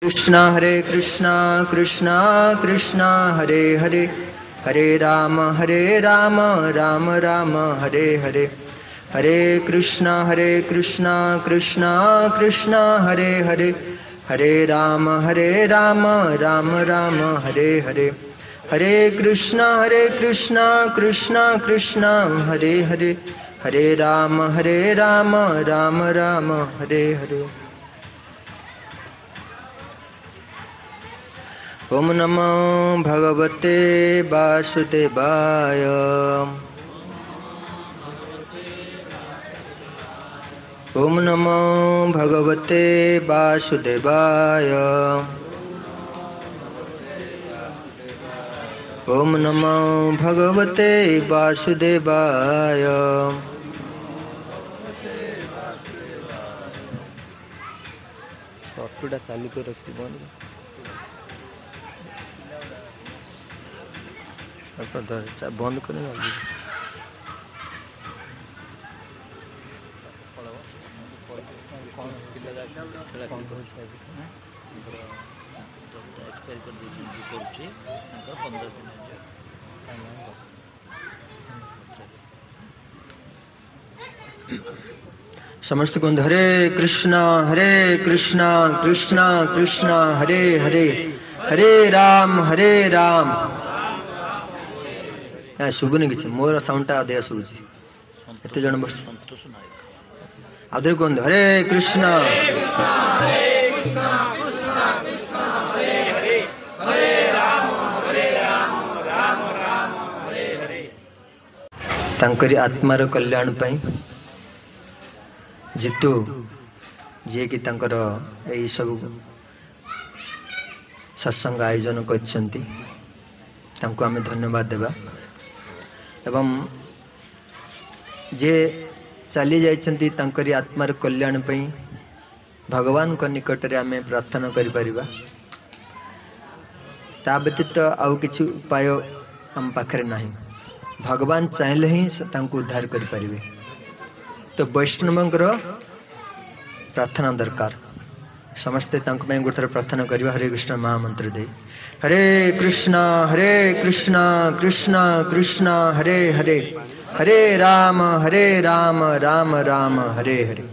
कृष्णा कृष्णा कृष्णा हरे हरे हरे राम राम राम हरे हरे हरे कृष्णा कृष्णा कृष्णा हरे हरे हरे राम राम राम हरे हरे हरे कृष्णा कृष्णा कृष्णा हरे हरे हरे राम राम राम हरे हरे। ओम नमो भगवते वासुदेवाय। ओम नमो भगवते वासुदेवाय। ओम नमो भगवते वासुदेवाय। ऑटोटा चालू कर रखी बंद कर समस्त कुंद हरे कृष्णा कृष्णा कृष्णा हरे हरे हरे राम शुभुनि कि मोर साउंडटा अधिक शुभुची एत जन बस आदर कुंद हरे कृष्णा तांकरी आत्मार कल्याण पाई जितु जी कि तांकर यही सब सत्संग आयोजन करछंती तांको आमे धन्यवाद देबा एवं जे चली जाइछंती तांकरी आत्मार कल्याण पाई भगवान को निकट रे आमे प्रार्थना करि परिबा। ता व्यतीत आउ किछु उपाय हम पाखरे नाही। भगवान चाहिले ही तांको उद्धार करि परिबे। तो वैष्णवंकर प्रार्थना दरकार। समस्ते तांको में गोथर प्रार्थना करिबा हरे कृष्ण महामंत्र दे। हरे कृष्णा कृष्णा कृष्णा हरे हरे हरे राम राम राम हरे हरे।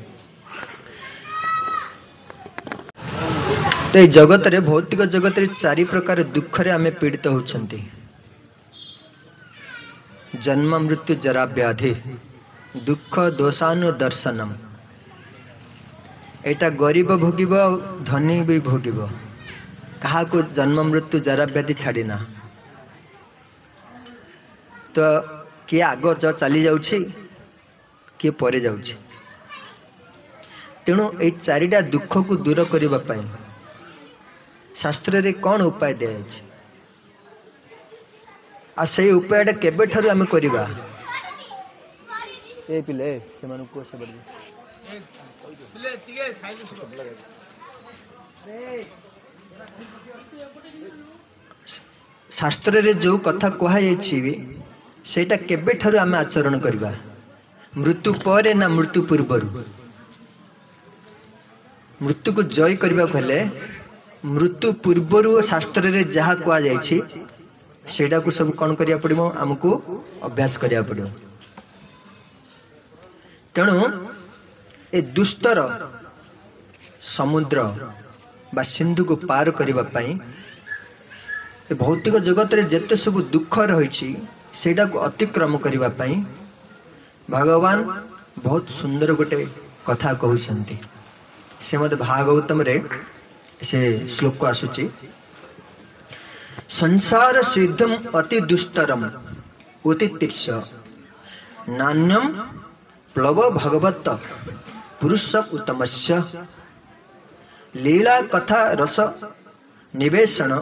तो जगत रे भौतिक जगत रे चारि प्रकार दुख रे आमे पीड़ित होछंती। जन्म मृत्यु जरा व्याधि दुख दोषानु दर्शनम। एटा गरीब भोगिब धनी भी भोगिब कहा को जन्म मृत्यु जरा व्याधि छाड़ीना। तो किए आग चली जाउछि किए परे जाउछि। तेणु ए चारिटा दुख को दूर करबा पई शास्त्र रे कौन उपाय दे अछि आ से उपायटा केबे ठारु आमे करिबा। ए पिले से मानु को से बड़ी शास्त्र रे जो कथा कहा सेटा केबे ठारु आमे आचरण करिबा। मृत्यु परे ना मृत्यु पूर्वरु। मृत्यु को जय करबा कहले मृत्यु पूर्वरु शास्त्र रे जहा कहा जायछि सेटा को सब कोन करिया पड़िबो हमकु अभ्यास करिया पड़िबो। तेणु ए दुस्तर समुद्र बा सिंधु को पार करबा पई ए भौतिक जगत रे जते सब दुख रहिछि सेटा को अतिक्रम करबा पई भगवान बहुत सुंदर गोटे कथा कहउछंती। श्रीमद् भागवतम रे से श्लोक आसुची संसार सिद्धम अति दुस्तरम उतितिर्ष नान्यम प्लव भगवत पुरुष उत्तमस्य लीला कथा रस निवेशन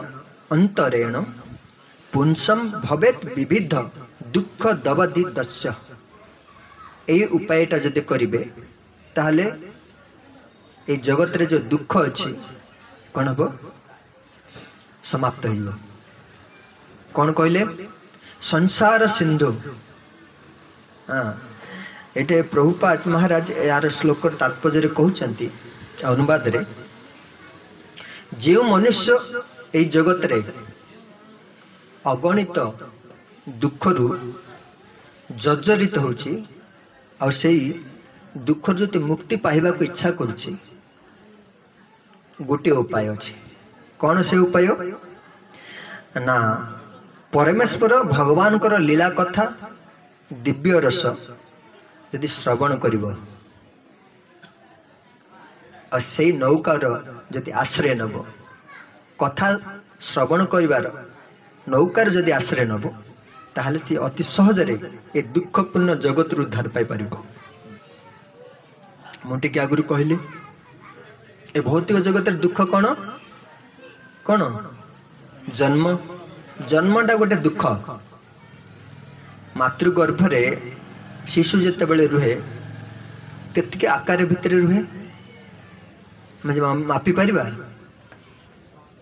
अंतरेण पुंसम भवेत विविध दुख दवदि दस्य। यही उपायटा जदि करिवे ताहले ए जगत रे जो दुख अछि कौन हबो समाप्त हो। कौन कहले संसार सिंधु। हाँ एटे प्रभुपाद महाराज यार श्लोक तात्पर्य कहउचंती अनुवाद रे जो मनुष्य এই জগତରେ ଅଗଣିତ ଦୁଃଖରୁ ଜର୍ଜରିତ ହେଉଛି ଆଉ ସେଇ ଦୁଃଖରୁ ଯଦି ମୁକ୍ତି ପାଇବାକୁ ଇଚ୍ଛା କରୁଛି ଗୋଟିଏ ଉପାୟ ଅଛି। କ'ଣ ସେ ଉପାୟ? ନା ପରମେଶ୍ୱର ଭଗବାନଙ୍କର ଲୀଳା କଥା ଦିବ୍ୟ ରସ ଯଦି ଶ୍ରବଣ କରିବ ଆଉ ସେଇ ନୌକାର ଯଦି ଆଶ୍ରୟ ନେବ, କଥା ଶ୍ରବଣ କରିବାର ନୌକାର ଯଦି ଆଶ୍ରୟ ନେବ, ତାହେଲେ ସେ ଅତି ସହଜରେ ଏ ଦୁଃଖପୂର୍ଣ୍ଣ ଜଗତରୁ ଉଦ୍ଧାର ପାଇପାରିବ। ମୁଁ ଟିକେ ଆଗରୁ କହିଲି ଏ ଭୌତିକ ଜଗତରେ ଦୁଃଖ କ'ଣ କ'ଣ? ଜନ୍ମ। ଜନ୍ମଟା ଗୋଟେ ଦୁଃଖ। ମାତୃଗର୍ଭରେ ଶିଶୁ ଯେତେବେଳେ ରୁହେ କେତିକି ଆକାର ଭିତରେ ରୁହେ ଆମେ ମାପି ପାରିବା?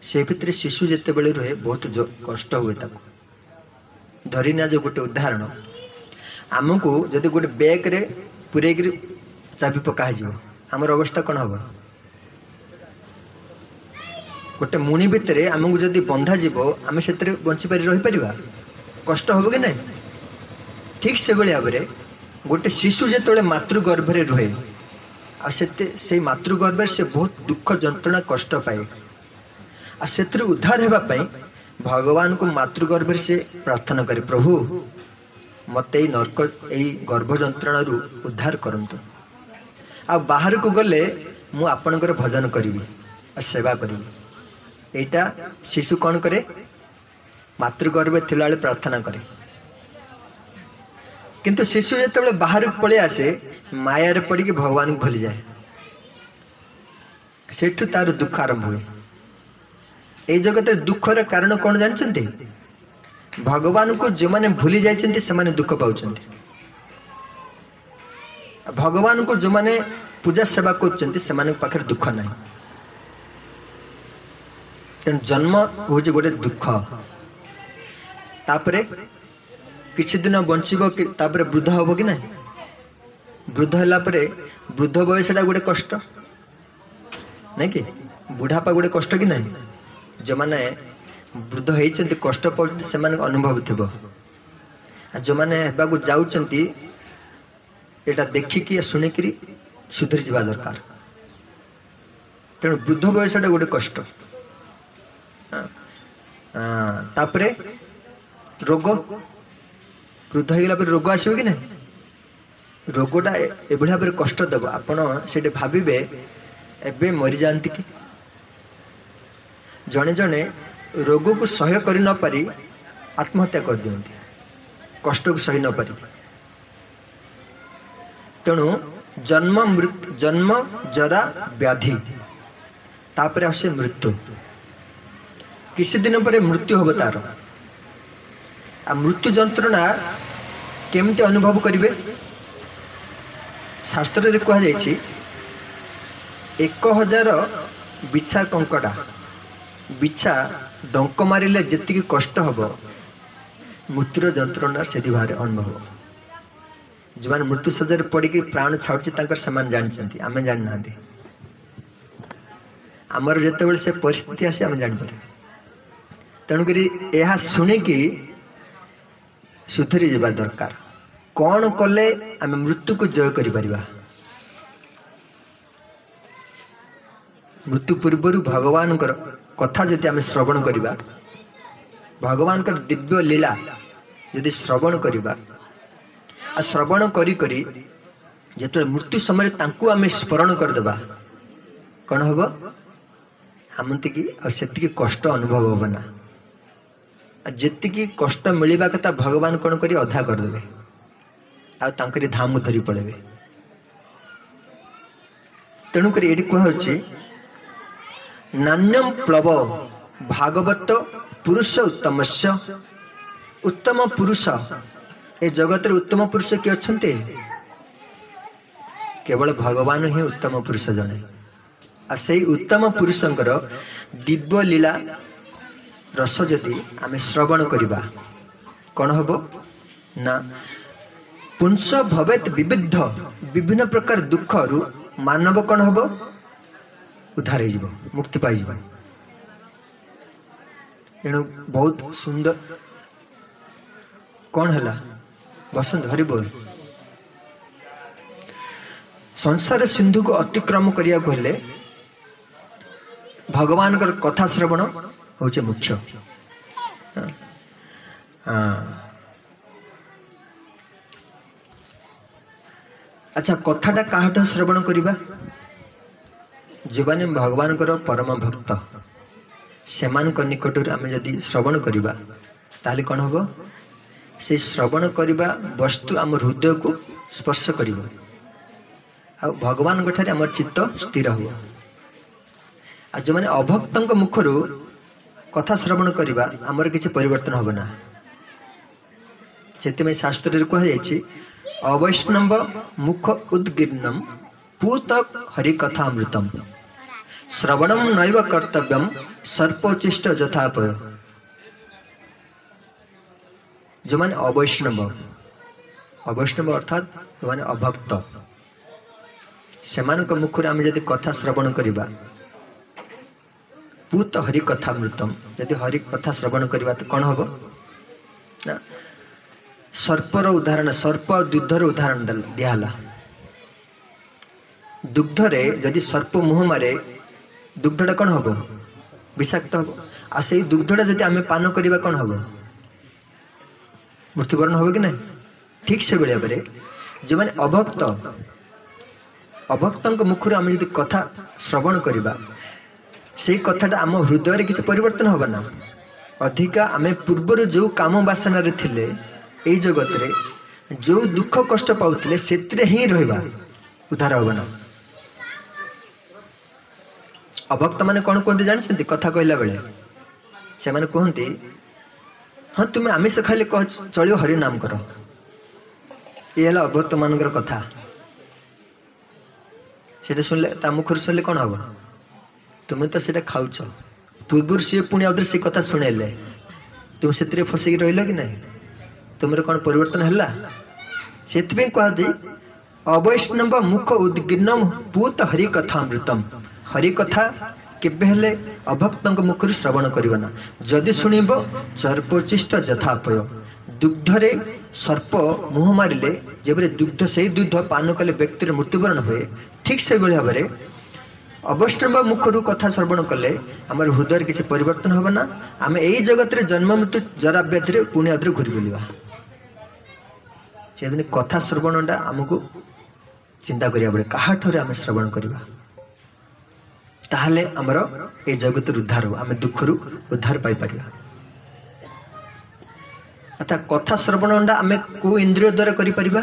ସେ ଭିତରେ ଶିଶୁ ଯେତେବେଳେ ରୁହେ ବହୁତ କଷ୍ଟ ହୁଏ ତାକୁ। ଧରିନିଆ ଯୋଉ ଗୋଟେ ଉଦାହରଣ, ଆମକୁ ଯଦି ଗୋଟେ ବ୍ୟାଗରେ ପୁରେଇକିରି ଚାବି ପକା ହେଇଯିବ ଆମର ଅବସ୍ଥା କ'ଣ ହବ? ଗୋଟେ ମୁଣି ଭିତରେ ଆମକୁ ଯଦି ବନ୍ଧା ଯିବ ଆମେ ସେଥିରେ ବଞ୍ଚିପାରି ରହିପାରିବା? କଷ୍ଟ ହବ କି ନାହିଁ? ଠିକ୍ ସେଭଳି ଭାବରେ ଗୋଟେ ଶିଶୁ ଯେତେବେଳେ ମାତୃଗର୍ଭରେ ରୁହେ ଆଉ ସେଇ ମାତୃଗର୍ଭରେ ସେ ବହୁତ ଦୁଃଖ ଯନ୍ତ୍ରଣା କଷ୍ଟ ପାଏ ଆଉ ସେଥିରୁ ଉଦ୍ଧାର ହେବା ପାଇଁ ଭଗବାନଙ୍କୁ ମାତୃଗର୍ଭରେ ସେ ପ୍ରାର୍ଥନା କରେ, ପ୍ରଭୁ ମୋତେ ଏଇ ଗର୍ଭ ଯନ୍ତ୍ରଣାରୁ ଉଦ୍ଧାର କରନ୍ତୁ ଆଉ ବାହାରକୁ ଗଲେ ମୁଁ ଆପଣଙ୍କର ଭଜନ କରିବି ଆଉ ସେବା କରିବି। এইটা শিশু କ'ଣ କରେ? ମାତୃଗର୍ଭରେ ଥିଲାବେଳେ ପ୍ରାର୍ଥନା କରେ। କିନ୍ତୁ ଶିଶୁ ଯେତେବେଳେ ବାହାରକୁ ପଳେଇ ଆସେ ମାୟାରେ ପଡ଼ିକି ଭଗବାନଙ୍କୁ ଭୁଲିଯାଏ। ସେଠୁ ତାର ଦୁଃଖ ଆରମ୍ଭ ହୁଏ। এই ଜଗତରେ ଦୁଃଖର କାରଣ କ'ଣ ଜାଣିଛନ୍ତି? ଭଗବାନଙ୍କୁ ଯେଉଁମାନେ ଭୁଲି ଯାଇଛନ୍ତି ସେମାନେ ଦୁଃଖ ପାଉଛନ୍ତି। ଭଗବାନଙ୍କୁ ଯେଉଁମାନେ ପୂଜା ସେବା କରୁଛନ୍ତି ସେମାନଙ୍କ ପାଖରେ ଦୁଃଖ ନାହିଁ। ତେଣୁ ଜନ୍ମ ହେଉଛି ଗୋଟେ ଦୁଃଖ। ତାପରେ କିଛି ଦିନ ବଞ୍ଚିବ, ତାପରେ ବୃଦ୍ଧ ହବ କି ନାହିଁ? ବୃଦ୍ଧ ହେଲା ପରେ ବୃଦ୍ଧ ବୟସଟା ଗୋଟେ କଷ୍ଟ ନାଇଁ କି? ବୁଢ଼ାପା ଗୋଟେ କଷ୍ଟ କି ନାହିଁ? ଯେଉଁମାନେ ବୃଦ୍ଧ ହେଇଛନ୍ତି କଷ୍ଟ ପାଉଛନ୍ତି ସେମାନଙ୍କ ଅନୁଭବ ଥିବ। ଆଉ ଯେଉଁମାନେ ହେବାକୁ ଯାଉଛନ୍ତି ଏଇଟା ଦେଖିକି ଶୁଣିକିରି ସୁଧରି ଯିବା ଦରକାର। ତେଣୁ ବୃଦ୍ଧ ବୟସଟା ଗୋଟେ କଷ୍ଟ। ତାପରେ ରୋଗ, ବୃଦ୍ଧ ହେଇଗଲା ପରେ ରୋଗ ଆସିବ କି ନାହିଁ? ରୋଗଟା ଏଭଳି ଭାବରେ କଷ୍ଟ ଦେବ ଆପଣ ସେଠି ଭାବିବେ ଏବେ ମରିଯାଆନ୍ତି କି? ଜଣେ ଜଣେ ରୋଗକୁ ସହ୍ୟ କରି ନ ପାରି ଆତ୍ମହତ୍ୟା କରିଦିଅନ୍ତି, କଷ୍ଟକୁ ସହି ନ ପାରି। ତେଣୁ ଜନ୍ମ ଜରା ବ୍ୟାଧି, ତାପରେ ଆସେ ମୃତ୍ୟୁ। କିଛି ଦିନ ପରେ ମୃତ୍ୟୁ ହବ ତାର। ଆଉ ମୃତ୍ୟୁ ଯନ୍ତ୍ରଣା କେମିତି ଅନୁଭବ କରିବେ? ଶାସ୍ତ୍ରରେ କୁହାଯାଇଛି 1000 ବିଛା କଙ୍କଡ଼ା, ବିଛା ଡଙ୍କ ମାରିଲେ ଯେତିକି କଷ୍ଟ ହବ ମୃତ୍ୟୁର ଯନ୍ତ୍ରଣା ସେଠି ଭାବରେ ଅନୁଭବ। ଯେଉଁମାନେ ମୃତ୍ୟୁ ଶଯ୍ୟାରେ ପଡ଼ିକି ପ୍ରାଣ ଛାଡ଼ୁଛି ତାଙ୍କର ସେମାନେ ଜାଣିଛନ୍ତି, ଆମେ ଜାଣିନାହାନ୍ତି। ଆମର ଯେତେବେଳେ ସେ ପରିସ୍ଥିତି ଆସେ ଆମେ ଜାଣିପାରୁ। ତେଣୁକରି ଏହା ଶୁଣିକି ସୁଧରି ଯିବା ଦରକାର। କ'ଣ କଲେ ଆମେ ମୃତ୍ୟୁକୁ ଜୟ କରିପାରିବା? ମୃତ୍ୟୁ ପୂର୍ବରୁ ଭଗବାନଙ୍କର କଥା ଯଦି ଆମେ ଶ୍ରବଣ କରିବା, ଭଗବାନଙ୍କର ଦିବ୍ୟ ଲୀଳା ଯଦି ଶ୍ରବଣ କରିବା, ଆଉ ଶ୍ରବଣ କରି କରି ଯେତେବେଳେ ମୃତ୍ୟୁ ସମୟରେ ତାଙ୍କୁ ଆମେ ସ୍ମରଣ କରିଦେବା, କ'ଣ ହବ? ଆମତିକି ଆଉ ସେତିକି କଷ୍ଟ ଅନୁଭବ ହବ ନା। ଆଉ ଯେତିକି କଷ୍ଟ ମିଳିବା କଥା ଭଗବାନ କ'ଣ କରି ଅଧା କରିଦେବେ ଆଉ ତାଙ୍କରି ଧାମକୁ ଧରି ପଳେଇବେ। ତେଣୁକରି ଏଠି କୁହାଯାଉଛି ନାନ୍ୟମ୍ ପ୍ଳବ ଭାଗବତ ପୁରୁଷ ଉତ୍ତମସ୍ୟ। ଉତ୍ତମ ପୁରୁଷ, ଏ ଜଗତରେ ଉତ୍ତମ ପୁରୁଷ କିଏ ଅଛନ୍ତି? କେବଳ ଭଗବାନ ହିଁ ଉତ୍ତମ ପୁରୁଷ ଜଣେ। ଆଉ ସେଇ ଉତ୍ତମ ପୁରୁଷଙ୍କର ଦିବ୍ୟ ଲୀଳା ରସ ଯଦି ଆମେ ଶ୍ରବଣ କରିବା, କ'ଣ ହବ ନା ପୁଂସ ଭବେତ୍ ବିବିଧ, ବିଭିନ୍ନ ପ୍ରକାର ଦୁଃଖରୁ ମାନବ କ'ଣ ହବ? ଉଦ୍ଧାର ହେଇଯିବ, ମୁକ୍ତି ପାଇଯିବ। एणु बहुत सुंदर कौन है बसंत हरि बोल संसार सिंधु को अतिक्रम करिया को हेले भगवान कर कथा श्रवण होचे मुख्य। अच्छा कथाटा काहाटा श्रवण करिबा जो माने भगवान कर परम भक्त सेमान को निकट आम जदि श्रवण करिबा ताले कौन हम से श्रवण करिबा वस्तु आम हृदय को स्पर्श करिबा आ भगवान ठारे आम चित्त स्थिर हो। आ जो माने अभक्तंक मुखरु कथा श्रवण करिबा आमर किछि परिवर्तन होबना सेते शास्त्र रे कहा जायछि अवैष्णव मुख उद्गीर्णम पूत हरि कथा अमृतम श्रवणम नैव कर्तव्यम सर्पोचिष्ट यथापय। जो माने अवैष्णव अवैष्णव अर्थात जो माने अभक्त सेमान मुखर आम जदि कथा श्रवण करिबा पूत हरि कथा अमृतम यदि हरि कथा श्रवण करिबा तो कौन हम ना सर्पर उदाहरण सर्प दुग्धर उदाहरण दियाला दुग्धरे जदि सर्प मुह मारे दुग्धटा कौन हम विषाक्त हम आ से दुग्धटा जदि आम पान करवा कौन हम मृत्युवरण हो कि नहीं। ठीक से बेले बेले जो माने अभक्त अभक्तंक मुखर आम जदि कथा श्रवण करवा से कथाटा आम हृदय किसी परिवर्तन होगा ना अधिका आम पूर्वर जो काम वासना रे थिले ए जगत रे जो दुख कष्ट पाउथिले सेतरे ही रहबा उद्धार होगा ना। अभक्त माने कौन कहते जानते कथा कहला बेले से माने कहते हाँ तुम्हें आमिष खाइले चलो हरि नाम कर ये अभक्त मानकर कथा से सुनले ता मुखर सुनले कौन हम तुम्हें तो सीटा खाऊच पूर्व सी पुणी आउे से कथा शुणेले तुम से फसिक रही कि नहीं तुम कौन परिवर्तन है से कहते अवैष्णव मुख उद्गीर्णम पूत हरि कथा अमृतम हरि कथा केबे हेले अभक्तंक मुखर श्रवण करना जदि शुणब सर्पोचिष्ट यथापय दुग्धरे सर्प मुह मारे जब दुग्ध से दुग्ध पान कले व्यक्तिर मृत्युवरण हुए ठीक से भाव में अवैष्णव मुखर कथा श्रवण कले आम हृदय किसी परिवर्तन होगा ना आम यही जगत रे जन्म मृत्यु जरा व्याधि पुणी आदि घूरी बुलवा से कथा श्रवणटा आमको चिंता करिया पड़े कहा ठारे आम श्रवण करवा ताहले आमर ए जगत उद्धार हो आम दुखरु उद्धार पाई परिया। अर्थात कथा श्रवणटा आम को इंद्रिय द्वारा करि परिबा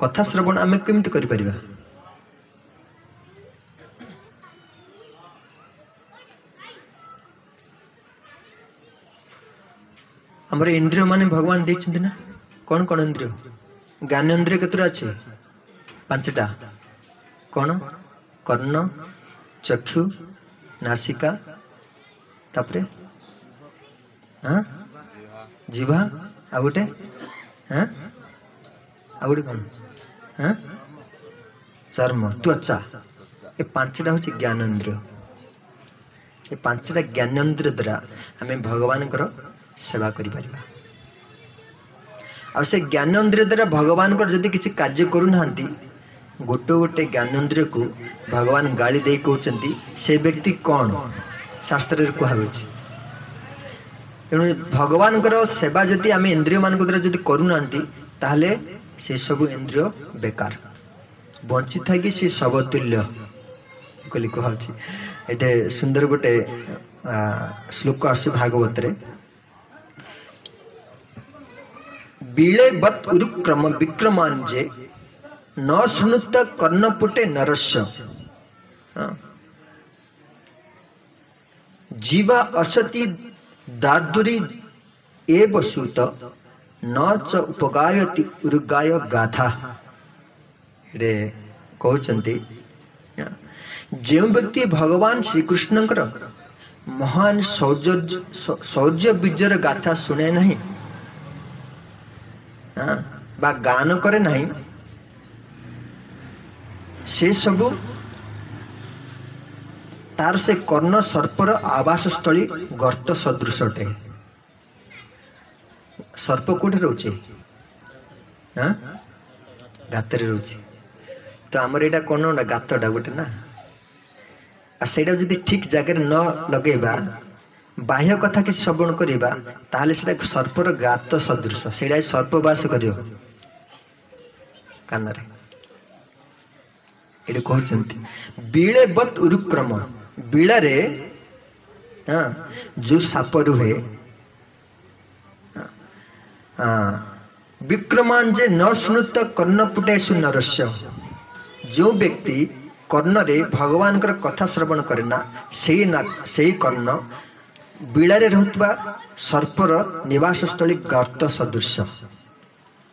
कथा श्रवण आम केमती करि परिबा हमर इंद्रिय माने भगवान देछिन ना कौन कौन इंद्रिय ज्ञान इंद्रिय केतरा अछि पांचटा कौन कर्ण चक्षु नासिका तापरे हाँ जीवा आ गोटे हाँ आ गोटे कौन हाँ चर्म त्वचा ये पांचटा हूँ ज्ञानेन्द्रिय ये पांचटा ज्ञानेन्द्रिय द्वारा आम भगवान सेवा करिपार आ से ज्ञानेन्द्रिय द्वारा भगवान जदि किसी कार्य करूना गोटे गोटे ज्ञानेन्द्रिय को भगवान गाली दे कहते से व्यक्ति कौन शास्त्र कहु तेणु भगवान सेवा जदि आम इंद्रिय मान द्वारा जदि करूना ताहले से सब इंद्रिय बेकार बंची था कि सी सबतुल्य कहली कहूँ ये सुंदर गोटे श्लोक आस भागवत रे बिलेवत उरुक्रम विक्रमांजे न शुणुत कर्णपुटे नरस्य जीवा असति दार्दुरी एव सूत न च उपगायति उर्गाय गाथा रे कहते जो व्यक्ति भगवान श्री कृष्ण महान शौर्य बीजर गाथा शुणे नहीं बा गान करे नहीं से सब तार से कर्ण सर्पर आवास स्थली गर्त सदृश अटे। सर्प कोठे रोचे गात रोचे तो आमर यहाँ कौन ना गातटा गोटे ना आईटा जब ठीक जगह न लगेबा बाह्य कथा किसी श्रवण करवा ताहले सेटा सर्पर गात सदृश से सर्पवास कर कानरे ये कहते बीले बत उरुक्रम बीड़े हाँ जो साप रुहे विक्रमांजे न शुणुत कर्ण पुटेशु नरस्य जो व्यक्ति कर्ण रे भगवान कर कथा श्रवण करेना से कर्ण बीड़े रहता सर्पर निवास स्थली गर्त सदृश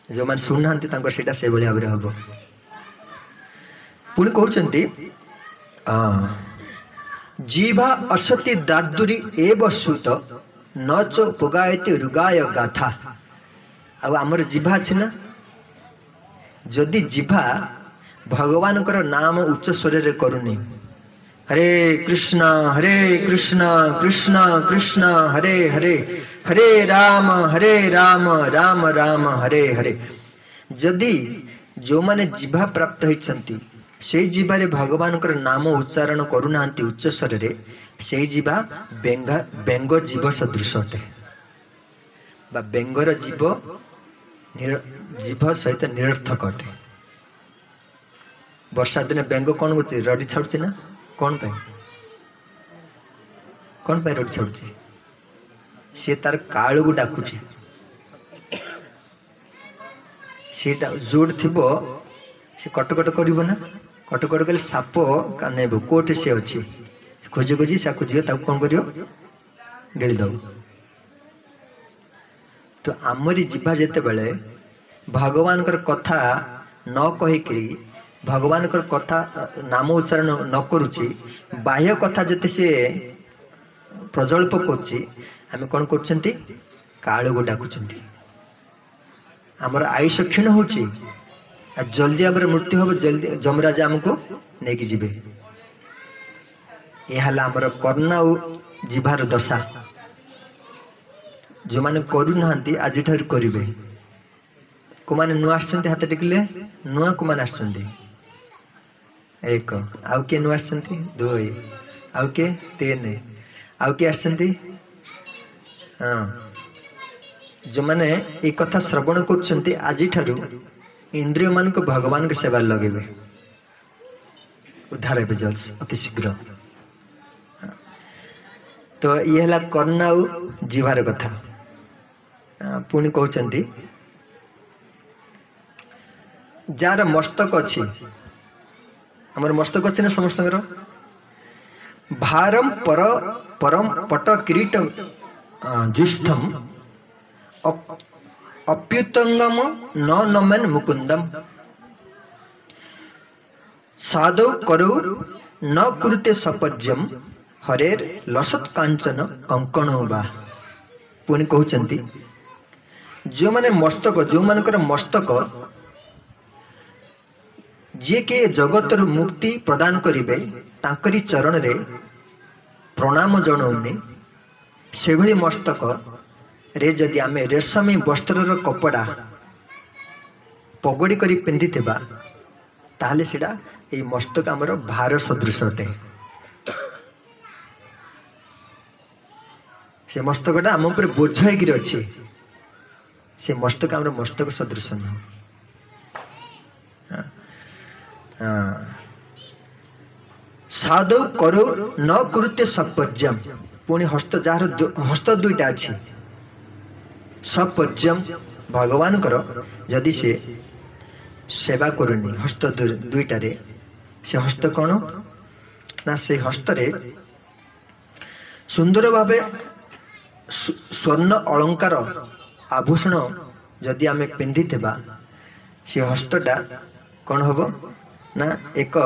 जो मैंने शुणुना से भाव में हम पुणी कहते जीवा असति दार्दुरी एव सुत न च उपगायते रुगाय गाथा आमर जीभा अच्छी ना जदि जीभा भगवान नाम उच्च स्वर करुनी हरे कृष्ण कृष्ण कृष्ण हरे हरे हरे राम राम राम हरे हरे जदि जो माने जीभा प्राप्त होती से जीवारे भगवान नाम उच्चारण करूना उच्च स्वर से जीवा बेंग जीव सदृश अटे बा बेंगर जीव जीभ सहित निरर्थक अटे। वर्षा दिन बेंग कौन कर रड़ी छाड़ुची ना कौन पे रड़ी छाड़ुची सी तार कालू को डाकुची सी जोड़ थी सी कटकट कर कटकट कले साप नेब कोटे सी अच्छी खोजी खोजी से खोजी कौन कर गिदब तो आमरी जीवा जिते बड़े भगवान कथा न कहीकि भगवान कथा नाम उच्चारण न करुच्ची बाह्य कथा जिते सी प्रजल्प करें कौन कर कालू को डाकुंट आमर आयुष क्षीण हो जल्दी आम मृत्यु हम जल्दी जमराज आमको नहीं जी यह आमर कर्ण और जीवार दशा जो मैंने करूना आज करेंगे को मैंने नुआ हाथ टेकिले नुआ को मैंने एक आउ किए नुआ दुई आउ किए तीन आउ किए हाँ जो मैंने ये कथा श्रवण कर आज इंद्रिय मान को भगवान के सेवा लगे उद्धार हे अति शीघ्र। तो ये है कर्ण और जीवार कथा पुणी कहते जार मस्तक अच्छी आमर मस्तक अच्छी ना समस्त भारम परम पट किरीट जुष्टम अप्युतंगम न नमन मुकुंदम साधो करो न कुरुते सपज्यम हरेर लसत कांचन कंकण बा पुणी कहते जो माने मस्तक जो मानकर मस्तक जे के जगत मुक्ति प्रदान करिवे तांकरी चरण रे प्रणाम जनाऊनी से भली मस्तक रे जदि आमे रेशमी वस्त्र कपड़ा पगड़ी करी पिंधि ताहले सेटा ये मस्तक आमर भार सदृश अटे से मस्तकटा आम उपर बोझ होकर अच्छी से मस्तक आमर मस्तक सदृश न साधु करो न कुरुते सपर्जम पुणी हस्त जार हस्त दुईटा अच्छी सपर्जम भगवान करो जदि से सेवा करूनी हस्त दुईटारे से हस्त कौन ना से हस्तरे सुंदर भावे स्वर्ण अलंकार आभूषण जदि आमे पिंधि से हस्तटा कौन हम ना एक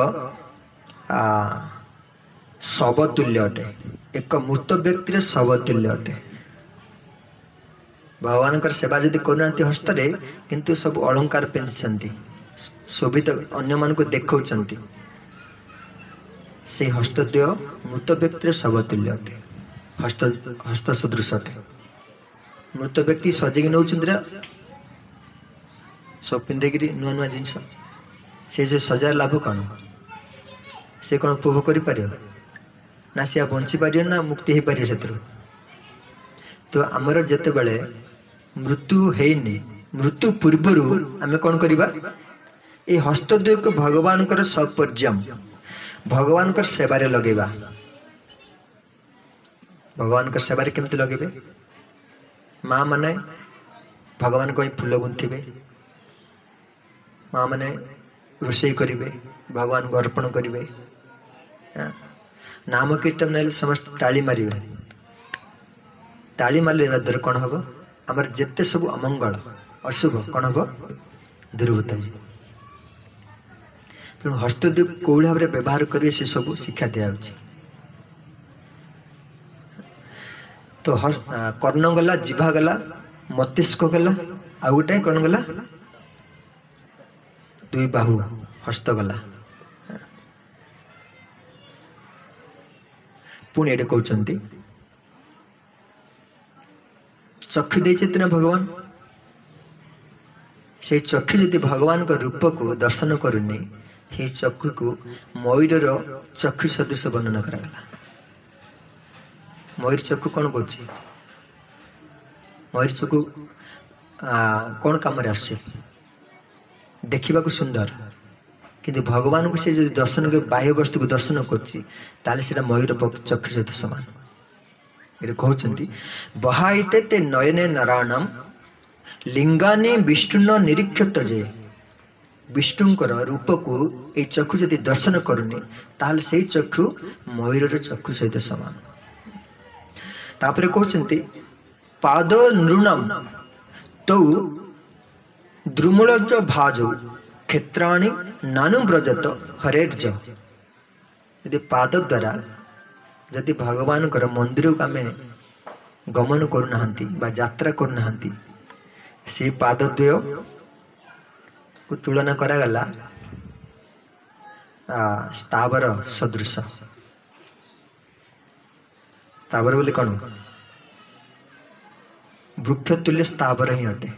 शवतुल्य अटे एक मृत व्यक्तिर शवतुल्य अटे भगवान सेवा जदि करूना हस्तरे किंतु सब अलंकार पिंधि शोभित अन्य मान को देखा से हस्तद्वय मृत व्यक्तिर शवतुल्य अटे हस्त सदृश अटे मृत व्यक्ति सजेक नौ सब पिंधिकी नुआ नुआ जिनस से जो सजार लाभ कौन से कौन उपभोग कर ना सी बंची पार ना मुक्ति हो पार से तो आमर जिते बड़े मृत्यु है मृत्यु पूर्वर आम कौन करवा ये हस्तद्वय को भगवान सपर्यम भगवान सेवारे लगेगा भगवान सेवारे केमती लगे माँ माने भगवान को फूल गुंथे माँ माने रोषे करेंगे भगवान को अर्पण करेंगे नाम कीर्तन ना समस्त ताली मारे ताली मारे द्वारा कौन हम आमर जिते सब अमंगल अशुभ कौन हम दूरीभूत हो तेणु हस्तद्वय कौन भाव में व्यवहार करेंगे से सब शिक्षा दिया तो कर्ण गला जिभा गला मस्तिष्क गला आ गोटे कौन गला दुई बाहु हस्त गला पुणी ये कहते चक्षु देना भगवान से चक्षु यदि भगवान का रूप को दर्शन करूनी से चक्षु को मयूर चक्षु सदृश वर्णन करागला मयूर चक्षु कौन कर मयूर चक्षु कौन कम देखा सुंदर किंतु भगवान को से दर्शन बाह्य वस्तु को दर्शन कर मयूर चक्षु सहित सामान ये कहते बहाइते ते नयने नारायणम लिंगाने विष्णु निरीक्षत जे विष्णुंकर रूप को ये चक्षु यदि दर्शन करूनी ताल से चक्षु मयूर चक्षु सहित सामान तापर कहते पाद नृणम तो द्रुमूलज भाजो क्षेत्राणि नानु व्रजत हरेर्ज यदि पाद द्वारा यदि भगवान मंदिर को आम गमन करूना यात्रा करूना से पादद्वय को तुलना करागला स्थावर सदृश स्थावर बोले कौन वृक्ष तुल्य स्थावर ही अटे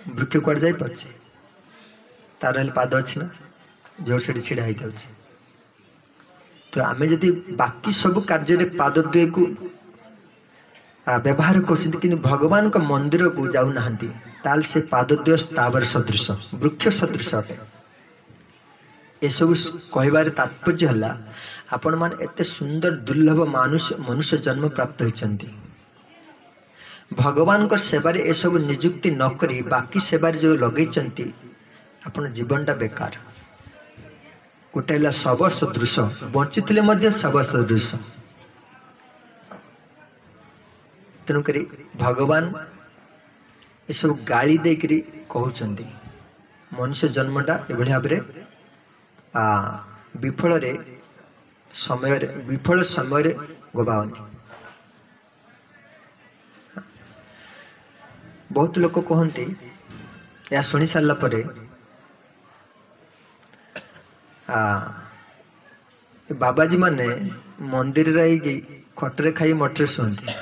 वृक्ष कौड़ जा पारे तार पाद अच्छी ना जोर से छिड़ा हो जाए तो आम जदि बाकी सब कार्य पादद्वय को व्यवहार कर भगवान का मंदिर को जाऊना ताल से पादद्वय स्थावर सदृश वृक्ष सदृश अटे ये सब कहबार तात्पर्य है आपण मान एते सुंदर दुर्लभ मनुष्य जन्म प्राप्त होती भगवान का सेवारे ये सब निजुक्ति नक बाकी सेवारे जो लगे आपण जीवनटा बेकार गोटे शव सदृश बंची शव सदृश तेणुक भगवान ये सब गाली देकरी कहते मनुष्य जन्मटा ये भाव विफल समय गवाओनी बहुत लोग कहते या शुणी सारा पर बाबाजी माने मंदिर रही खटरे खाई मठरे शुंती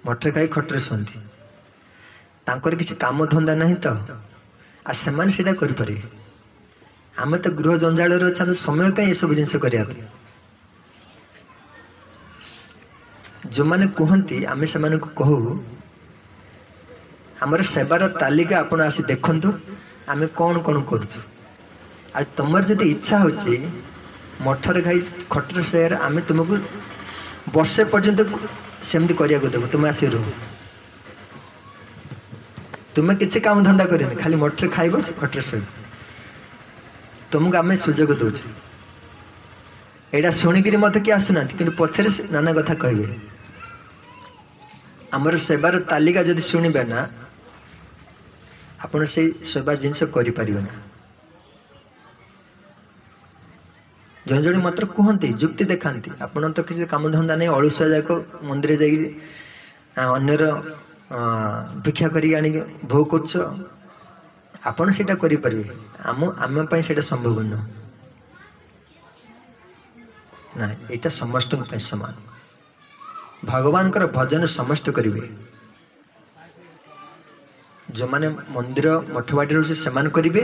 मठरे खाई खटरे शुंती तांकर किसी काम धंदा नहीं तो आ सेमान सेटा करि पारे आम तो गृह जंजाल अच्छे समय कहीं सब जिनस करिया जो मैंने कहती आम से कहू आमर सेवार तालिका आपण आसी देखंतु आम कौन कौन करुचु आ तुमर जब इच्छा होची मठर खाई खटर शेयर आम तुमको वर्षे पर्यंत सेमती करिया को देबो तुम आसी रह तुम्हें किसी काम धंदा करनी खाली मठर खाइब खटर शेयर तुमको आम सुजोग दौचे यहाँ शुणिकी मत किए आसुना कि पछरे नाना कथा कहे आमर सेवार तालिका जदि शुणवे ना आपण से सेवा जिनस करें ना जन जन मात्र कहते जुक्ति देखाती आपण तो किसी काम धंदा नहीं अलुआ जाक मंदिर जान्यर भिक्षा कर भोग कर आपण से करें आम आम से संभव नुह ना यहाँ समस्त समान भगवान कर भजन समस्त करेंगे जो माने मंदिर मठवाड़ी रोचे से करेंगे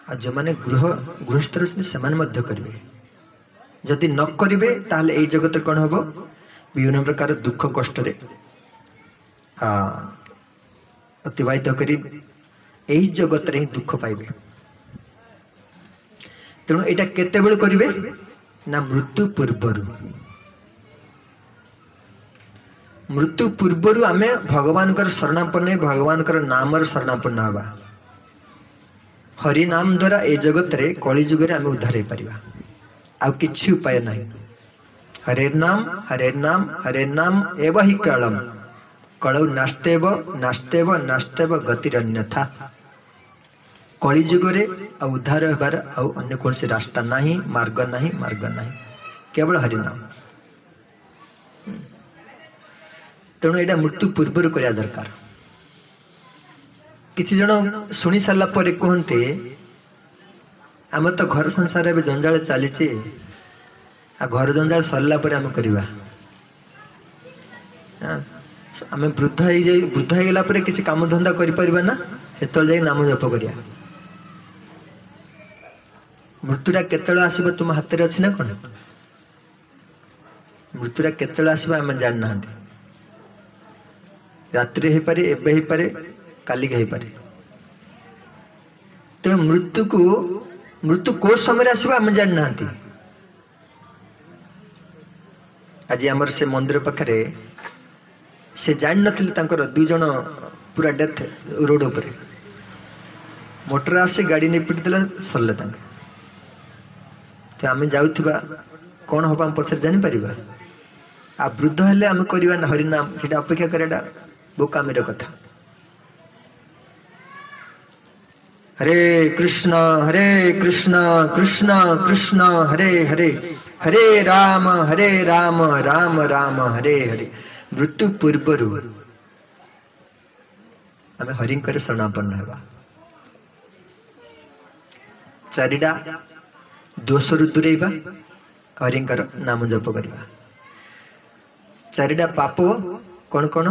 और जो माने गृहस्थ रोचे से करेंगे जदि न करेंगे ताहले एई जगत कौन हम विभिन्न प्रकार दुख कष्ट अतिवाहित करी एई जगत रे ही दुख पाइबे तेणु यहाँ केतेबेले करेंगे ना मृत्यु पूर्वर आमे भगवान कर शरणापन्न भगवान कर नाम शरणापन्न हवा हरि नाम द्वारा ए जगत रे कली जुग रे आमे उद्धार हो पारिबा आ किछि उपाय नहीं हरे नाम एव हि कालम कलौ नास्तेव नास्तेव नास्तेव गतिरन्यथा कली जुग रे उद्धार होबार अन्य कौन से रास्ता नहीं मार्ग नहीं केवल हरिनाम तेणु यहाँ मृत्यु पूर्वर करने दरकार किसी जन शुणी सारा पर कहते आम तो घर संसार में जंजाल चली घर जंजाल सरला आम करवा आम वृद्ध हो गला किसी काम धंदा कर ना से नाम जप करिया मृत्युटा केतल आसब तुम हाथ में अच्छी ना कौन मृत्युटा केतल आसब आम जान ना रात्रि हो पारे एबे हो पारे काली हो पारे तो मृत्यु को समय आसब आम जान ना आज आमर से मंदिर पाखे से जान नथिले तांकर दुई जन पूरा डेथ रोड पर मोटर आसे गाड़ी नहीं पिट देला सरले तांके तो आम जाऊा कौन हम आम पचर जानी पारिबा आ वृद्ध हेले आम करवा ना हरिनाम से अपेक्षा कराटा बोकामीर कथा हरे कृष्ण कृष्ण कृष्ण हरे हरे हरे राम राम राम हरे हरे मृत्यु पूर्वर आम हरिंकर शरणापन्न होगा चारिटा दोषरु दूरेबा हरिंकर नाम जप करवा चारिटा पाप कौन कौन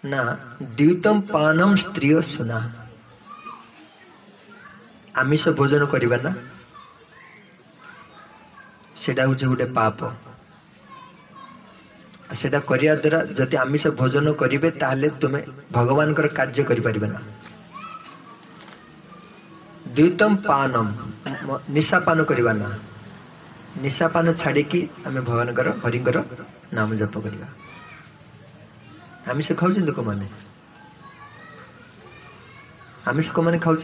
ना द्यूतम पानम स्त्रिय सुना आमिष भोजन करवा ना सेटा हूँ गोटे पाप सेटा करिया द्वारा जदि आमिष भोजन करेंगे ताहले तुम्हें भगवान कर कार्य करिपारिबे ना द्यूतम पानम निशापान करवा ना निशापान छाड़ी आम भगवान हरिंकर नाम जप करवा आमिष खाऊ को मैंने आमिष को मैंने खाऊ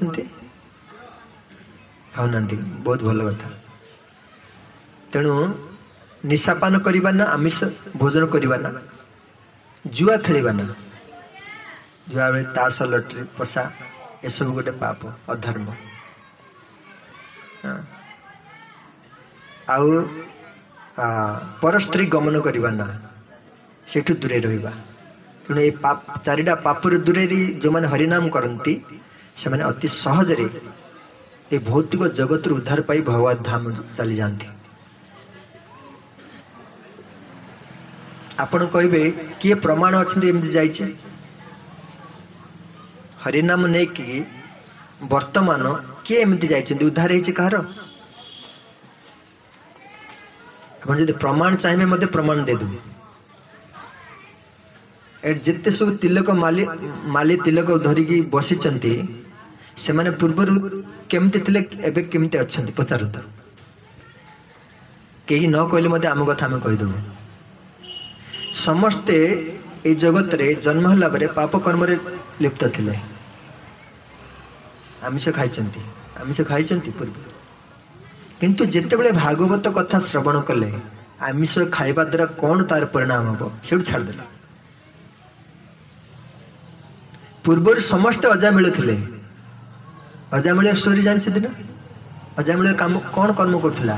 खाऊना बहुत भल कथा तेणु निशापान करवा ना आमिष भोजन करवा ना जुआ खेलवा ना जुआ बेले ताश लटरी पशा एसब गोटे पाप अधर्म आउ पर स्त्री गमन करवा ना सेठू दूरे रहिबा तेणु ये चारिटा पापर दूरे जो मैंने हरिनाम करती से मैंने अति सहजरे ये भौतिक जगत उद्धार पाई भगवत धाम चली जाती आपण कहे किए प्रमाण अच्छा एमती जाइए हरिनाम नहीं कि वर्तमान किए एमती जाइए उद्धार होती कहार आप जब प्रमाण चाहिए मत प्रमाण देदेव जिते सब तिलक माली तिलक धरिकी बसी से माने पूर्वर केमती थिले एबे केमती अच्छंती पचारु तो कहीं न कहले मते आम कथा आम कहीदेव समस्ते ये जगत रे जन्म होला बरे पाप कर्म रे लिप्त थिले आमिष खाइचंती पूर्व किंतु जेते बेले भागवत कथा श्रवण कले आमिष खाइबा द्वारा कौन तार परिणाम हम से छाड़ देला पूर्वर समस्त अजामिल थिले अजामिल स्टोरी जानते ना अजामिल काम कौन कर्म करथिला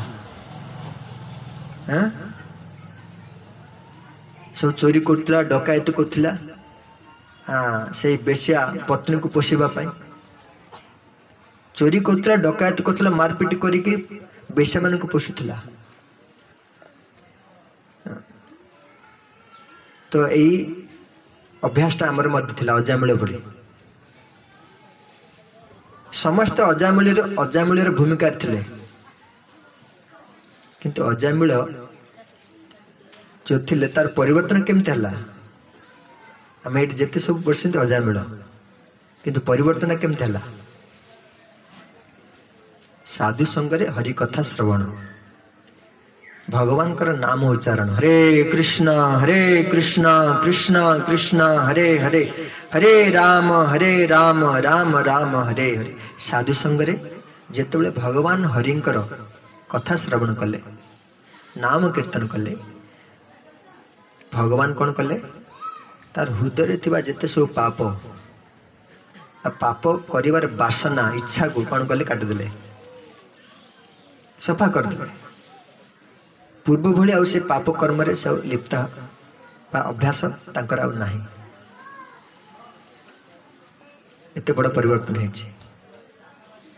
सब चोरी करथिला डकायत करथिला से बेश्या पत्नी को पोषिबा पाई चोरी करथिला डकायत करथिला मारपीट करिके बेश्या मान को पोषुथिला तो यही अभ्यासटा आमर मध्य थिला अजामिल पड़ी समस्त अजामिल भूमिका थिले किंतु अजामिल जो थिले तार परिवर्तन केमती हला आम ये जिते सब बसते अजामिल किंतु परिवर्तन केमती हला साधु संगरे हरि कथा श्रवण भगवान कर नाम उच्चारण हरे कृष्ण कृष्ण कृष्ण हरे हरे हरे राम राम राम हरे हरे साधु संगरे जेतेबेले भगवान हरिंकर कथा श्रवण कले नाम कीर्तन कले भगवान कौन कले तार हृदय थिबा जेते सब पाप करिवार वासना इच्छा को कौन कले काटिदेले सफा करदेले पूर्व भली आउ से पाप कर्म रे सब लिप्त अभ्यास तांकर आउ नाही एते बड़ परिवर्तन है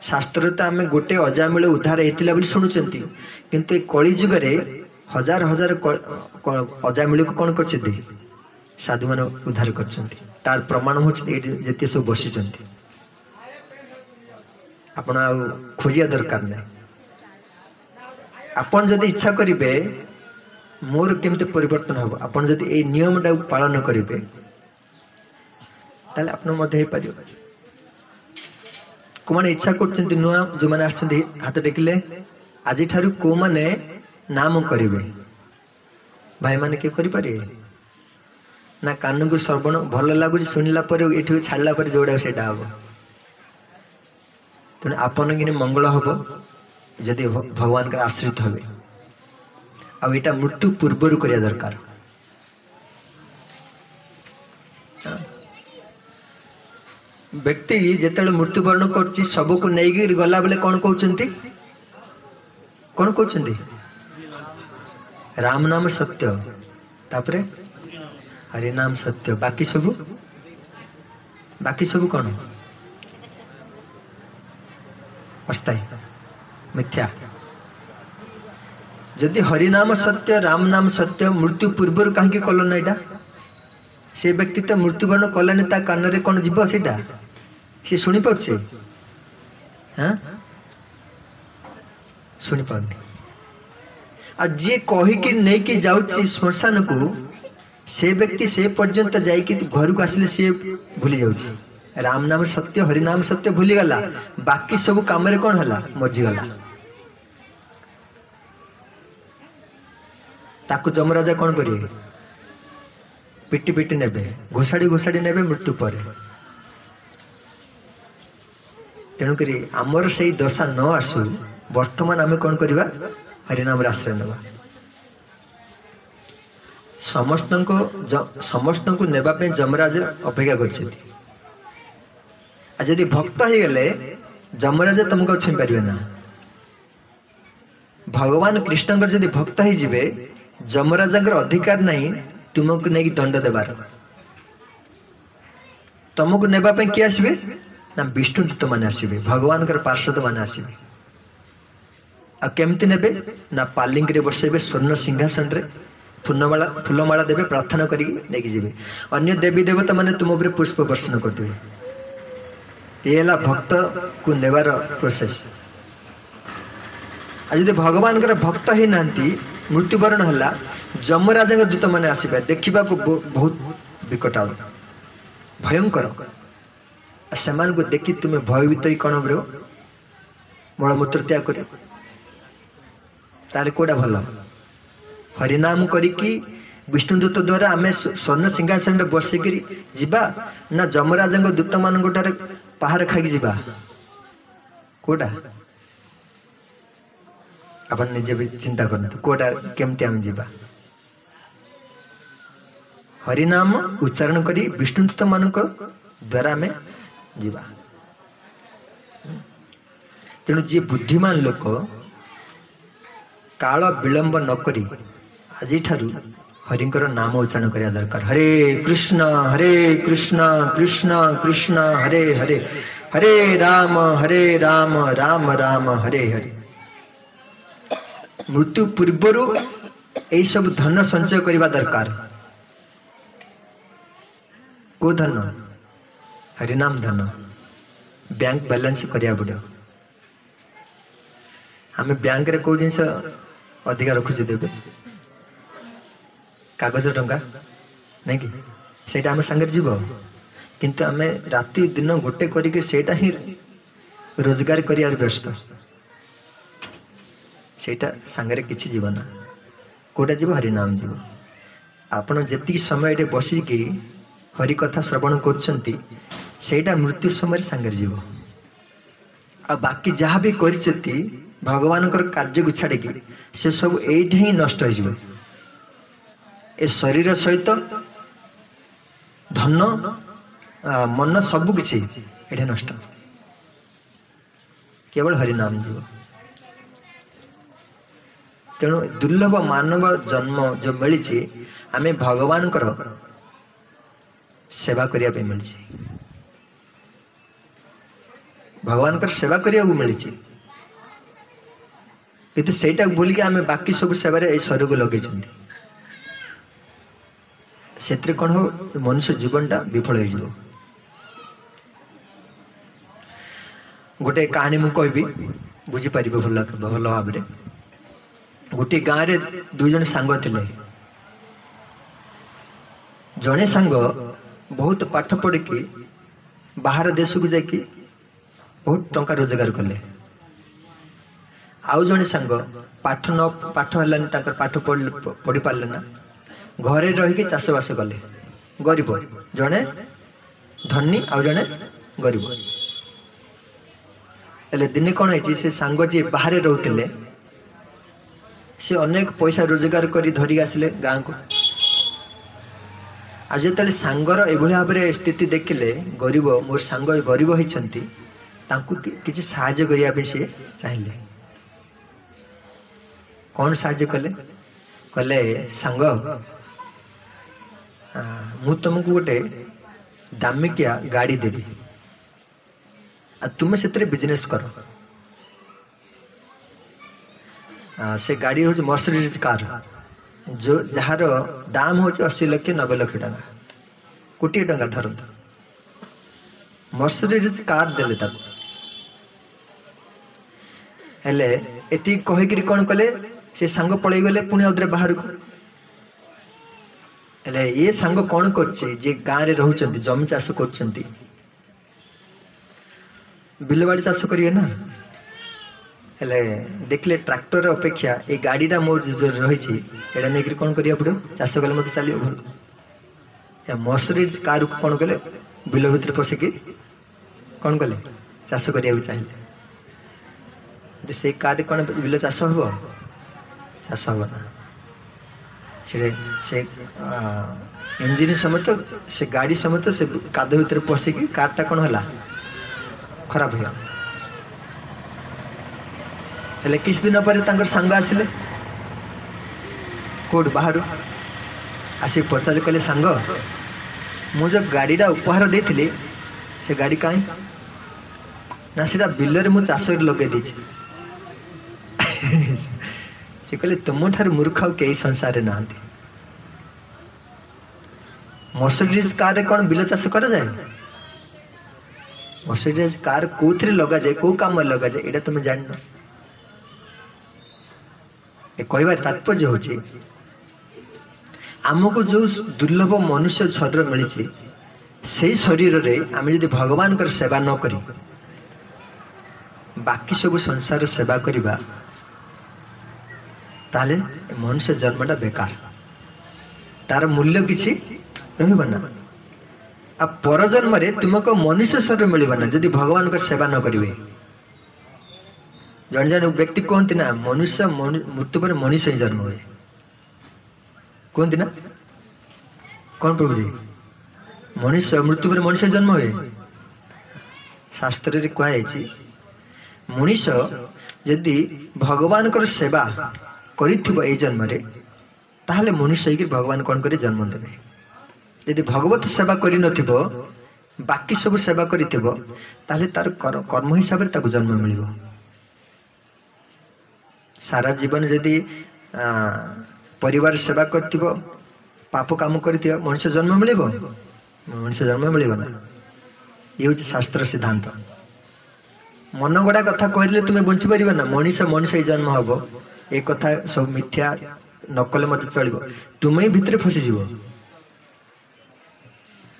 शास्त्र तो आम गोटे अजामिल उद्धार होता बोली शुणुंट किंतु कली जुगे हजार हजार अजामिल को कौन कर साधु मान उद्धार कर प्रमाण होते सब बसी आपण आ खोजिया दरकार नहीं आपण जदि इच्छा करेंगे मोर केमते परिवर्तन हम आपण जदि ए नियम टा पालन करेंगे ताले आपण मध्य हो पार को माने इच्छा कर नुआ जो मैंने आसछन्ति हाथ टेकिले आज ठारू को माने नाम करेंगे भाई माने के करि पारे ना कान को श्रवण भल लगुच शुणिला ये छाड़ा पर जोड़ा से हम तेणु आपन कि मंगल हम जदि भगवान का आश्रित हे आटा मृत्यु पूर्वर करिया दरकार व्यक्ति जिते मृत्युवरण कर सब को नहीं गला बेले कौन कहते कौन कहते राम नाम सत्य तापरे हरि नाम सत्य बाकी सब कौन अस्थाई मिथ्या जदि हरिनाम सत्य राम नाम सत्य मृत्यु पूर्वर कहीं कल ना यहाँ से व्यक्ति तो मृत्युवरण कलानी ता कान रे कौन जीव सेटा सी शुणी पारे हाँ शुणी पारनी आ जी कहीकि नहीं जाऊँगी श्मशान को से व्यक्ति से पर्यंत जाइए घर को आसिले सी भूली जाऊँगी राम नाम सत्य हरिनाम सत्य भूली गला बाकी सब काम रे कौन हला मर्जीगला ताकू जमराजा कौन करिए पिटी पिटी नेबे घोषाड़ी नेबे मृत्यु पर तेणुक आमर से दशा न आसू वर्तमान आम कौन करवा हरिनाम आश्रय नवा समस्त को नेबापे जमराज अपेक्षा कर जदि भक्त हो गले जमराज तुमको छुई पारे ना भगवान कृष्ण जदि भक्त हो जिवे जमराजा अधिकार नहीं तुमको नहीं दंड देवार तुमको नेबापे किए आसबे ना विष्णुदूत मैंने आसबे भगवान पार्षद मैंने आसबे आ केमती नेबे ना पालिंग रे बसैबे स्वर्ण सिंहासन रे फूलमाला देवे प्रार्थना करके जीवे अन्य देवी देवता मैंने तुम उपर पुष्प वर्षण करदे ये भक्त को नेबार प्रोसेस आज भगवान भक्त ही ना मृत्युवरण है जमराजा दूत मैंने आसबे देखा बहुत विकट भयंकर से देखी तुम्हें भयभीत ही कौन ब्रो मलमूत्र त्याग कर ताले कोड़ा भल हरिनाम करिकी विष्णुदूत द्वारा आम स्वर्ण सिंहासन बसिक जीवा ना जमराजा दूत मान पहाड़ खाई जीवा कोटा अपन निजे भी चिंता करते कोटा केमती आम जीवा हरिनाम उच्चारण करी विष्णुदूत मान द्वारा आम जीवा तेणु जी बुद्धिमान लोक काल विलंब नकरी आज हरिंकर नाम उच्चारण करिया दरकार हरे कृष्ण कृष्ण कृष्ण हरे हरे हरे राम राम राम हरे हरे मृत्यु पूर्वर यही सब धन संचय करने दरकार को धन हरिनाम धन बैंक बैलेंस करिया पड़ो आम बैंक रे को जिनस अधिका रखुचे देवे कागज टंका नहीं कि सेटा आम सांगे जीव किंतु आम राति दिन गोटे करके सेटा ही रोजगार करियार व्यस्त सेटा सांगे किछि जीव ना कोटा जीव हरिनाम जीव आपण जेतिक समय एटे बसिकी हरि कथा श्रवण करछंती सेटा मृत्यु समय सांगे जीव आ बाकी जहाँ भी करिसेती भगवान कार्य को छाड़ी से सब एठी ही नष्ट हो जीव ए शरीर सहित धन मन सब किछि एठी नष्ट केवल हरिनाम जीव तेणु दुर्लभ मानव जन्म जो मिली आमे भगवान सेवा करिया पे मिली भगवान सेवा करिया मिली किंतु सेटा बोलिक आमे बाकी सब सेवा रे शरीर को लगे से कौन हो मनुष्य जीवनटा विफल हो गोटे कहानी मु कहबी बुझीपार भल भाव में गोटे गाँव रे दुई जन सांग थिले जड़े सांग बहुत पाठ पढ़ी बाहर देश को जाकि बहुत टंका रोजगार कले आउ जड़े सांग पाठ न पाठ है पाठ पढ़ी पारे ना घरे रही चाषबास कले गरीब जड़े धनी आउ जड़े गरीब हेले दिने कौन है से सांग जी बाहर रोते से अनेक पैसा रोजगार करी धरी आसिले गाँ को आज जो सांगर एभली भाव में स्थिति देखिले गरीब मोर सांग गरीब होती किसी साहाय्य करने से चाहिए कौन साहाय्य कले कले सांग मु तुमको गोटे दामिकिया गाड़ी देवी तुम्हें से बिजनेस कर से गाड़ी हूँ मर्सिडीज कार जो जार दाम हूँ 80 लाख 90 लाख टका कोटी टका धरत मर्सिडीज कार देले हेले एति कहिकरी कौन कले से सांग पलई गले पुणी अदरे बाहर को हेले ये सांग कौन कर गाँव रे रहउचंती जमी चाष कर बिलबाड़ी चाष करिए ना हेले देखले ट्रैक्टर अपेक्षा ये गाड़ीटा मोर रही नहीं कौन करिया पड़ो चाष कले मत चलिए भल मर्सिडीज कार को कौन कले बिल भितर पशिकी कौन कले चाष करिया चाहिए से कार कौन बिल चाष हम चाष हम ना से इंजिन समेत से गाड़ी समेत से काद भितर पशिकी कारटा कौन है खराब हो हेले किस दिन पर सांग आसिले कोड बाहर आसी पचारे कहले सांग मु जो गाड़ीटा उपहार देती से गाड़ी कहीं ना सीटा बिलर मु चाष लगे दी से कहले तुम ठार मूर्ख कई संसार ना मर्सिडीज कार कौन बिल चाष कर जाए मर्सिडीज कार कोथरे लगा जाए को काम लगा जाए एटा तुम जान कहबार तात्पर्य होची आमको जो दुर्लभ मनुष्य शरीर मिली से शरीर रे आम यदि भगवान कर सेवा न करी बाकी सब संसार सेवा करिबा ताले मनुष्य जन्मटा बेकार तार मूल्य किछि रहबो ना आ पर जन्म रे तुमको मनुष्य शरीर मिलबा ना यदि भगवान कर सेवा न करिवे जन जन व्यक्ति कहते ना मनुष्य मृत्यु पर मनुष्य ही जन्म हुए कहते ना कौन प्रभु जी मनुष्य मृत्यु पर मनुष्य जन्म हुए शास्त्र कहुई मनुष्य यदि भगवान कर सेवा करिथिबो ए जन्म रे ताहले मनुष्य ही भगवान कौन करे जन्म देवे यदि भगवत सेवा करि नथिबो बाकी सब सेवा करिथिबो ताहले तार कर्म हिसाब रे ताको जन्म मिलिबो सारा जीवन यदि परिवार सेवा कर पाप काम कर मनुष्य जन्म मिल मनुष्य जन्म मिल ना ये हूँ शास्त्र सिद्धांत मन गड़ा कथा कहले तुम्हें बंची पार ना मनीष मनीष ही जन्म हम ए कथा सब मिथ्या नकले मत चलो तुम्हें भितर फसीज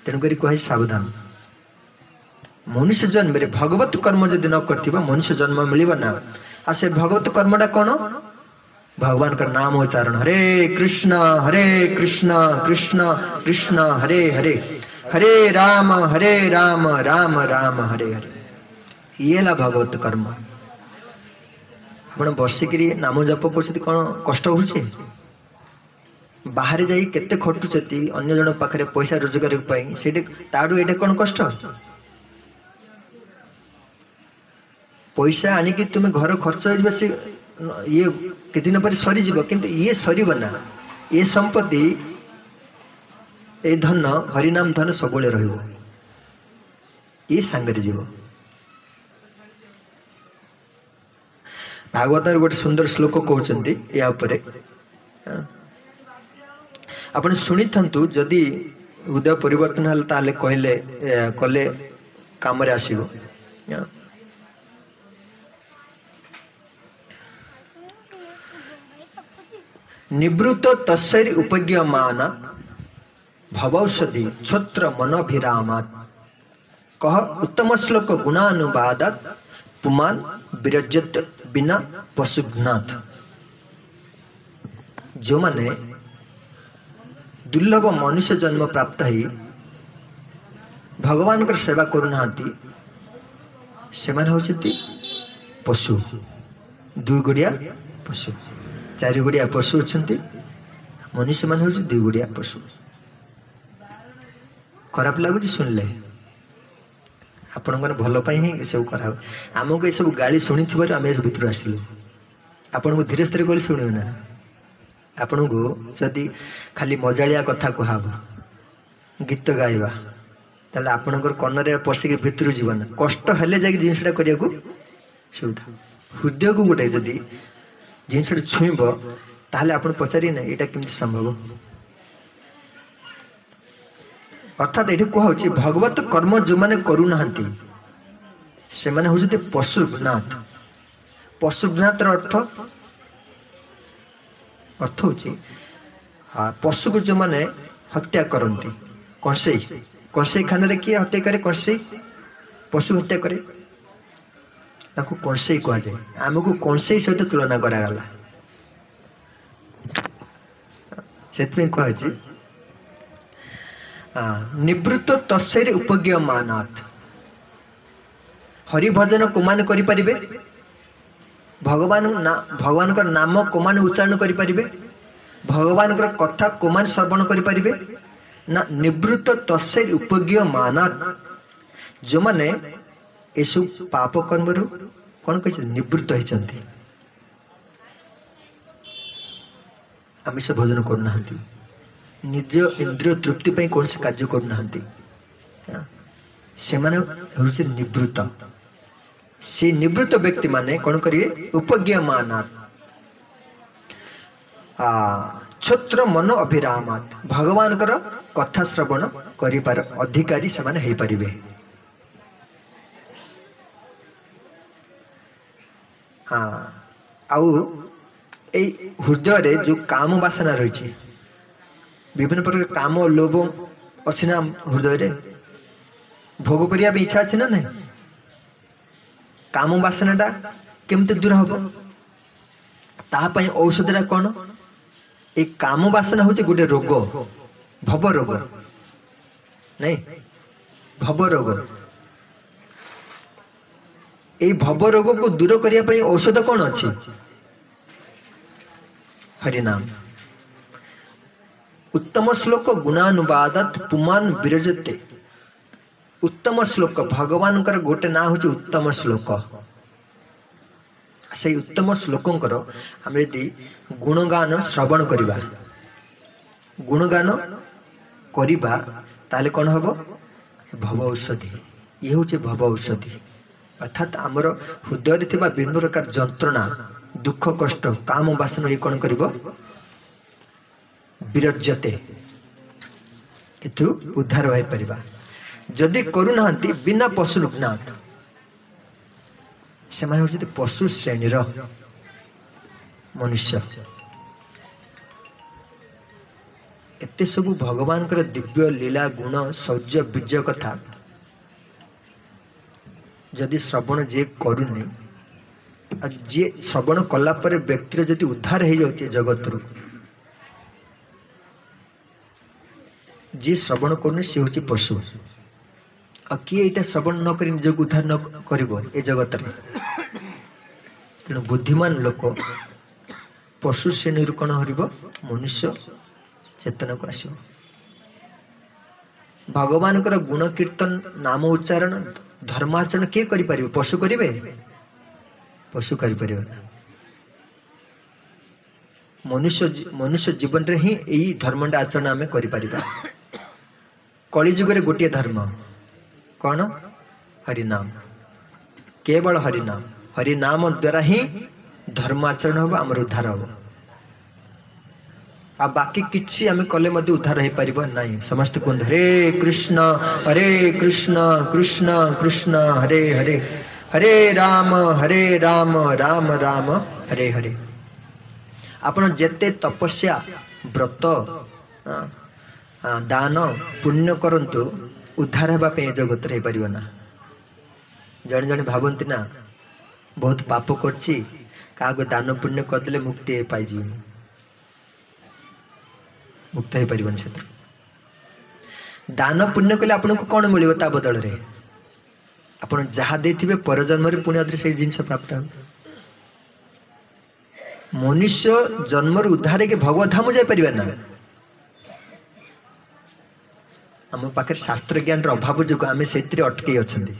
तेणुक कह सावधान मनुष्य जन्म रे भगवत कर्म जदि न कर मनुष्य जन्म मिल ना आ से भगवत कर्मटा कौन भगवान का नाम उच्चारण हरे कृष्ण कृष्ण कृष्ण हरे हरे हरे राम राम राम हरे हरे ये ला भगवत कर्म आपण बसिकी नाम जप कर कौन कष्ट हो बाहर जाई केते खटुचती अन्य जन पाखरे पैसा रोजगार से ताड़ू ये कौन कष्ट पैसा आनिकी तुम्हें घर खर्च हो ये कि दिन पर सरीज किंतु ये सरीब ना ये संपत्ति ए धन हरिनाम धन सब ये सांगरे जीव भागवत गोटे सुंदर श्लोक कहते या आपण शुणी था जदि हृदय परिवर्तन है ताले कहले कले काम आसो निवृत्त तस्सैर उपज्ञमान भवौषधि क्षत्र मनोभिरामात् कह उत्तम श्लोक गुणानुवादात् पुमान विरजत बिना पशुघ्नाथ जो माने दुर्लभ मनुष्य जन्म प्राप्त ही भगवान कर सेवा करूना से पशु दुई गुड़िया पशु चारि गुड़िया पशु अच्छा मनुष्य मान हूँ दुई गुड़िया पशु खराब लगुच शुणिले आपण भल ही सब करा आमको ये सब गाली शुणी थी आम भर आसलु आपन को धीरे धीरे गली शुणु ना आपण को जदि खाली मजालिया कथा कहब गीत गाइबा ताले आपणकर कन्नरे पशिक भितर जीवन कष्ट हेले जाके जिनसटा करिया को सुविधा हृदय को गोटे जदि जिनसटा छुईब ताले आपण पचारि ना एटा केमति संभव अर्थात ये कहुच्छी भगवत कर्म जो मैंने करूना से मैंने हूँ पशुघ्नाथ पशुघ्नाथ अर्थ अर्थ हूँ पशु को जो मैंने हत्या करती कंसई कंसई खाना किए हत्या करे कंसई पशु हत्या करे कंसई कह जाए आमको कंसई सहित तुलना करागला से कहुच्छी निवृत्त तस्सैर उपज्ञमानात् हरि भजन कोमान करि परिबे भगवान का नाम कोमान उच्चारण करि परिबे भगवान का कथा कोमान श्रवण करि परिबे ना निवृत्त तस्सैर उपज्ञमानात् जो माने एसु पाप कर्म रु कोन कहै निवृत्त होइचंती आमिष भजन करना निज इंद्रिय तृप्ति पर कौन से कार्य करना से निवृत्त से निवृत्त व्यक्ति माने कौन करिए उपज्ञमानात् क्षत्र मन अभिरामात् भगवान कर कथा श्रवण करिपार अधिकारी से माने हेई परिबे आउ ए हृदय रे जो काम वासना रही विभिन्न प्रकार काम लोभ अच्छी ना हृदय रे भोग करिया इच्छा अच्छी ना नहीं काम वासनाटा केमती दूर हम तापाई औषधटा कौन ए काम वासना हूँ गोटे रोग भव रोग नहीं भव रोग ए भव रोग को दूर करने औषध कौन अच्छी हरिनाम उत्तम श्लोक गुणानुवादात पुमान विरजते उत्तम श्लोक भगवान कर गोटे ना हूँ उत्तम श्लोक से उत्तम श्लोकंकर आम यदि गुणगान श्रवण करवा गुणगान करवा ताले कौन हम भव औषधि ये हूँ भव औषधि अर्थात आमर हृदय विभिन्न प्रकार जंत्रणा दुख कष्ट काम वासना ये कौन कर विरज्यते ଏଠୁ ଉଦ୍ଧାର ହୋଇପାରିବା। ଯଦି କରୁନାହାନ୍ତି ବିନା ପଶୁ ଲୁପ୍ନାଥ, ସେମାନେ ହେଉଛନ୍ତି ପଶୁ ଶ୍ରେଣୀର ମନୁଷ୍ୟ। ଏତେ ସବୁ ଭଗବାନଙ୍କର ଦିବ୍ୟ ଲୀଳା ଗୁଣ ଶୌର୍ଯ୍ୟ ବିଜୟ କଥା ଯଦି ଶ୍ରବଣ ଯିଏ କରୁନି, ଆଉ ଯିଏ ଶ୍ରବଣ କଲା ପରେ ବ୍ୟକ୍ତିର ଯଦି ଉଦ୍ଧାର ହେଇଯାଉଛି ଜଗତରୁ, ଯିଏ ଶ୍ରବଣ କରୁନି ସେ ହେଉଛି ପଶୁ। ଆଉ କିଏ ଏଇଟା ଶ୍ରବଣ ନ କରି ନିଜକୁ ଉଦ୍ଧାର ନ କରିବ ଏ ଜଗତରେ? ତେଣୁ ବୁଦ୍ଧିମାନ ଲୋକ ପଶୁ ଶ୍ରେଣୀରୁ କ'ଣ ହରିବ? ମନୁଷ୍ୟ ଚେତନାକୁ ଆସିବ। ଭଗବାନଙ୍କର ଗୁଣ କୀର୍ତ୍ତନ ନାମ ଉଚ୍ଚାରଣ ଧର୍ମାଚରଣ କିଏ କରିପାରିବ? ପଶୁ କରିବେ? ପଶୁ କରିପାରିବ ନା। ମନୁଷ୍ୟ ଜୀବନରେ ହିଁ ଏଇ ଧର୍ମଟା ଆଚରଣ ଆମେ କରିପାରିବା। କଳିଯୁଗରେ ଗୋଟିଏ ଧର୍ମ କ'ଣ? ହରିନାମ, କେବଳ ହରିନାମ। ହରିନାମ ଦ୍ୱାରା ହିଁ ଧର୍ମ ଆଚରଣ ହେବ, ଆମର ଉଦ୍ଧାର ହେବ। ଆଉ ବାକି କିଛି ଆମେ କଲେ ମଧ୍ୟ ଉଦ୍ଧାର ହେଇପାରିବ ନାହିଁ। ସମସ୍ତେ କୁହନ୍ତୁ ହରେ କୃଷ୍ଣ କୃଷ୍ଣ କୃଷ୍ଣ ହରେ ହରେ, ହରେ ରାମ ରାମ ରାମ ହରେ ହରେ। ଆପଣ ଯେତେ ତପସ୍ୟା ବ୍ରତ ଦାନ ପୁଣ୍ୟ କରନ୍ତୁ, ଉଦ୍ଧାର ହେବା ପାଇଁ ଏ ଜଗତରେ ହେଇପାରିବ ନା। ଜଣେ ଜଣେ ଭାବନ୍ତି ନା ବହୁତ ପାପ କରିଛି, କାହାକୁ ଦାନ ପୁଣ୍ୟ କରିଦେଲେ ମୁକ୍ତି ପାଇଯିବି। ମୁକ୍ତ ହେଇପାରିବନି ସେଥିରୁ। ଦାନ ପୁଣ୍ୟ କଲେ ଆପଣଙ୍କୁ କ'ଣ ମିଳିବ ତା ବଦଳରେ? ଆପଣ ଯାହା ଦେଇଥିବେ ପରଜନ୍ମରେ ପୁଣି ଆଉଥରେ ସେଇ ଜିନିଷ ପ୍ରାପ୍ତ ହେବ। ମନୁଷ୍ୟ ଜନ୍ମରୁ ଉଦ୍ଧାର ହେଇକି ଭଗବତ ଧାମ ଯାଇପାରିବେ ନା। ଆମ ପାଖରେ ଶାସ୍ତ୍ର ଜ୍ଞାନର ଅଭାବ ଯୋଗୁଁ ଆମେ ସେଥିରେ ଅଟକେଇ ଅଛନ୍ତି।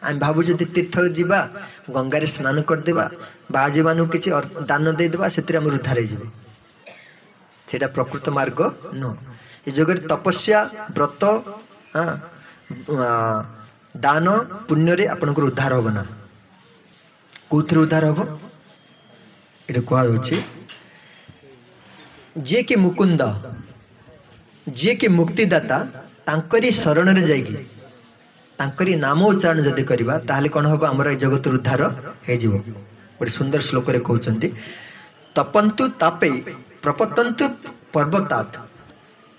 ଆମେ ଭାବୁଛୁ ଯଦି ତୀର୍ଥ ଯିବା, ଗଙ୍ଗାରେ ସ୍ନାନ କରିଦେବା, ବାହାଜୀମାନଙ୍କୁ କିଛି ଦାନ ଦେଇଦେବା, ସେଥିରେ ଆମର ଉଦ୍ଧାର ହେଇଯିବ। ସେଇଟା ପ୍ରକୃତ ମାର୍ଗ ନୁହଁ। ଏ ଯୁଗରେ ତପସ୍ୟା ବ୍ରତ ଦାନ ପୁଣ୍ୟରେ ଆପଣଙ୍କର ଉଦ୍ଧାର ହେବ ନା। କୋଉଥିରେ ଉଦ୍ଧାର ହେବ? ଏଇଟା କୁହାଯାଉଛି ଯିଏକି ମୁକୁନ୍ଦ, ଯିଏକି ମୁକ୍ତିଦାତା, ତାଙ୍କରି ଶରଣରେ ଯାଇକି ତାଙ୍କରି ନାମ ଉଚ୍ଚାରଣ ଯଦି କରିବା, ତାହେଲେ କ'ଣ ହେବ? ଆମର ଏ ଜଗତରୁ ଉଦ୍ଧାର ହେଇଯିବ। ଗୋଟେ ସୁନ୍ଦର ଶ୍ଲୋକରେ କହୁଛନ୍ତି, ତପନ୍ତୁ ତାପେ ପ୍ରପତନ୍ତୁ ପର୍ବତାତ୍,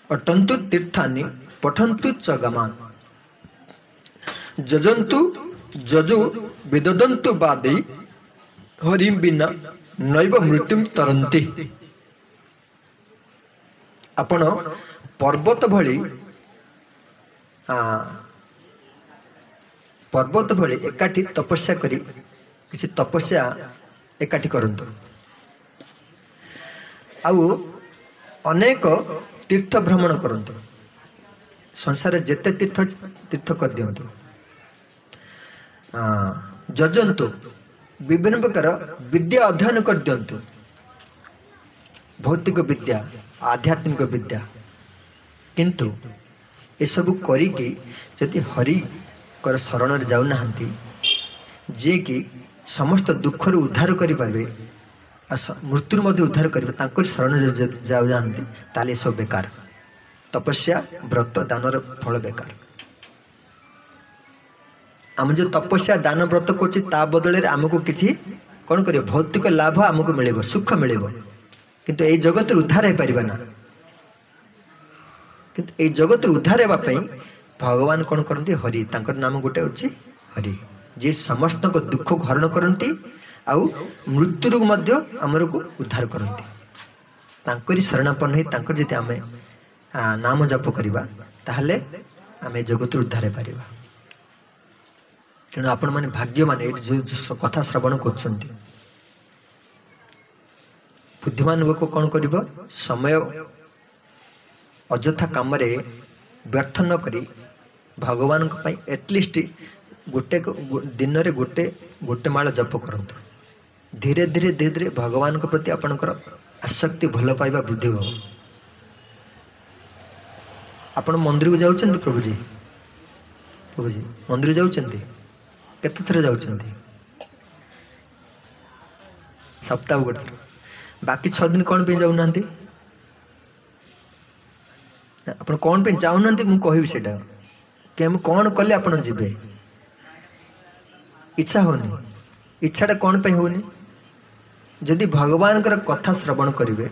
ଅଟନ୍ତୁ ତୀର୍ଥାନି ପଠନ୍ତୁ ଚ ଗମାନ୍, ଯଜନ୍ତୁ ଯଜୁ ବିଦଦନ୍ତୁ ବାଦେ, ହରିಂ ବିନା ନୈବ ମୃତ୍ୟୁମ୍ ତରନ୍ତି। ଆପଣ ପର୍ବତ ଭଳି ଏକାଠି ତପସ୍ୟା କରି କିଛି ତପସ୍ୟା ଏକାଠି କରନ୍ତୁ, ଆଉ ଅନେକ ତୀର୍ଥ ଭ୍ରମଣ କରନ୍ତୁ। ସଂସାରରେ ଯେତେ ତୀର୍ଥ କରିଦିଅନ୍ତୁ। ଯଜନ୍ତୁ, ବିଭିନ୍ନ ପ୍ରକାର ବିଦ୍ୟା ଅଧ୍ୟୟନ କରିଦିଅନ୍ତୁ, ଭୌତିକ ବିଦ୍ୟା, ଆଧ୍ୟାତ୍ମିକ ବିଦ୍ୟା। କିନ୍ତୁ ଏସବୁ କରିକି ଯଦି ହରିଙ୍କର ଶରଣରେ ଯାଉନାହାନ୍ତି, ଯିଏକି ସମସ୍ତ ଦୁଃଖରୁ ଉଦ୍ଧାର କରିପାରିବେ, ମୃତ୍ୟୁରୁ ମଧ୍ୟ ଉଦ୍ଧାର କରିବେ, ତାଙ୍କରି ଶରଣରେ ଯଦି ଯାଉନାହାନ୍ତି, ତାହେଲେ ଏସବୁ ବେକାର। ତପସ୍ୟା ବ୍ରତ ଦାନର ଫଳ ବେକାର। ଆମେ ଯେଉଁ ତପସ୍ୟା ଦାନ ବ୍ରତ କରୁଛି, ତା ବଦଳରେ ଆମକୁ କିଛି କ'ଣ କରିବ? ଭୌତିକ ଲାଭ ଆମକୁ ମିଳିବ, ସୁଖ ମିଳିବ, କିନ୍ତୁ ଏଇ ଜଗତରୁ ଉଦ୍ଧାର ହେଇପାରିବ ନା। କିନ୍ତୁ ଏଇ ଜଗତରୁ ଉଦ୍ଧାର ହେବା ପାଇଁ ଭଗବାନ କ'ଣ କରନ୍ତି? ହରି, ତାଙ୍କର ନାମ ଗୋଟେ ହେଉଛି ହରି, ଯିଏ ସମସ୍ତଙ୍କ ଦୁଃଖକୁ ହରଣ କରନ୍ତି, ଆଉ ମୃତ୍ୟୁରୁ ମଧ୍ୟ ଆମକୁ ଉଦ୍ଧାର କରନ୍ତି। ତାଙ୍କରି ଶରଣାପନ୍ନ ହେଇ ତାଙ୍କର ଯଦି ଆମେ ନାମ ଜପ କରିବା, ତାହେଲେ ଆମେ ଏ ଜଗତରୁ ଉଦ୍ଧାର ହେଇପାରିବା। ତେଣୁ ଆପଣମାନେ ଭାଗ୍ୟମାନେ ଏଇଠି ଯେଉଁ କଥା ଶ୍ରବଣ କରୁଛନ୍ତି। ବୁଦ୍ଧିମାନ ଲୋକ କ'ଣ କରିବ? ସମୟ ଅଯଥା କାମରେ ବ୍ୟର୍ଥ ନ କରି ଭଗବାନଙ୍କ ପାଇଁ ଏଟଲିଷ୍ଟ ଦିନରେ ଗୋଟେ ମାଳ ଜପ କରନ୍ତୁ। ଧୀରେ ଧୀରେ ଭଗବାନଙ୍କ ପ୍ରତି ଆପଣଙ୍କର ଆସକ୍ତି, ଭଲ ପାଇବା ବୃଦ୍ଧି ହେବ। ଆପଣ ମନ୍ଦିରକୁ ଯାଉଛନ୍ତି? ପ୍ରଭୁଜୀ ମନ୍ଦିର ଯାଉଛନ୍ତି? କେତେ ଥର ଯାଉଛନ୍ତି? ସପ୍ତାହ ଗୋଟେ ଥର। ବାକି 6 ଦିନ କ'ଣ ପାଇଁ ଯାଉନାହାନ୍ତି? ଆପଣ ଆପଣ କ'ଣ ପାଇଁ ଚାହୁଁନାହାନ୍ତି ମୁଁ କହିବି ସେଇଟା କି ଆମେ କ'ଣ କଲେ ଆପଣ ଯିବେ। ଇଚ୍ଛା ହେଉନି। ଇଚ୍ଛାଟା କ'ଣ ପାଇଁ ହେଉନି? ଯଦି ଭଗବାନଙ୍କର କଥା ଶ୍ରବଣ କରିବେ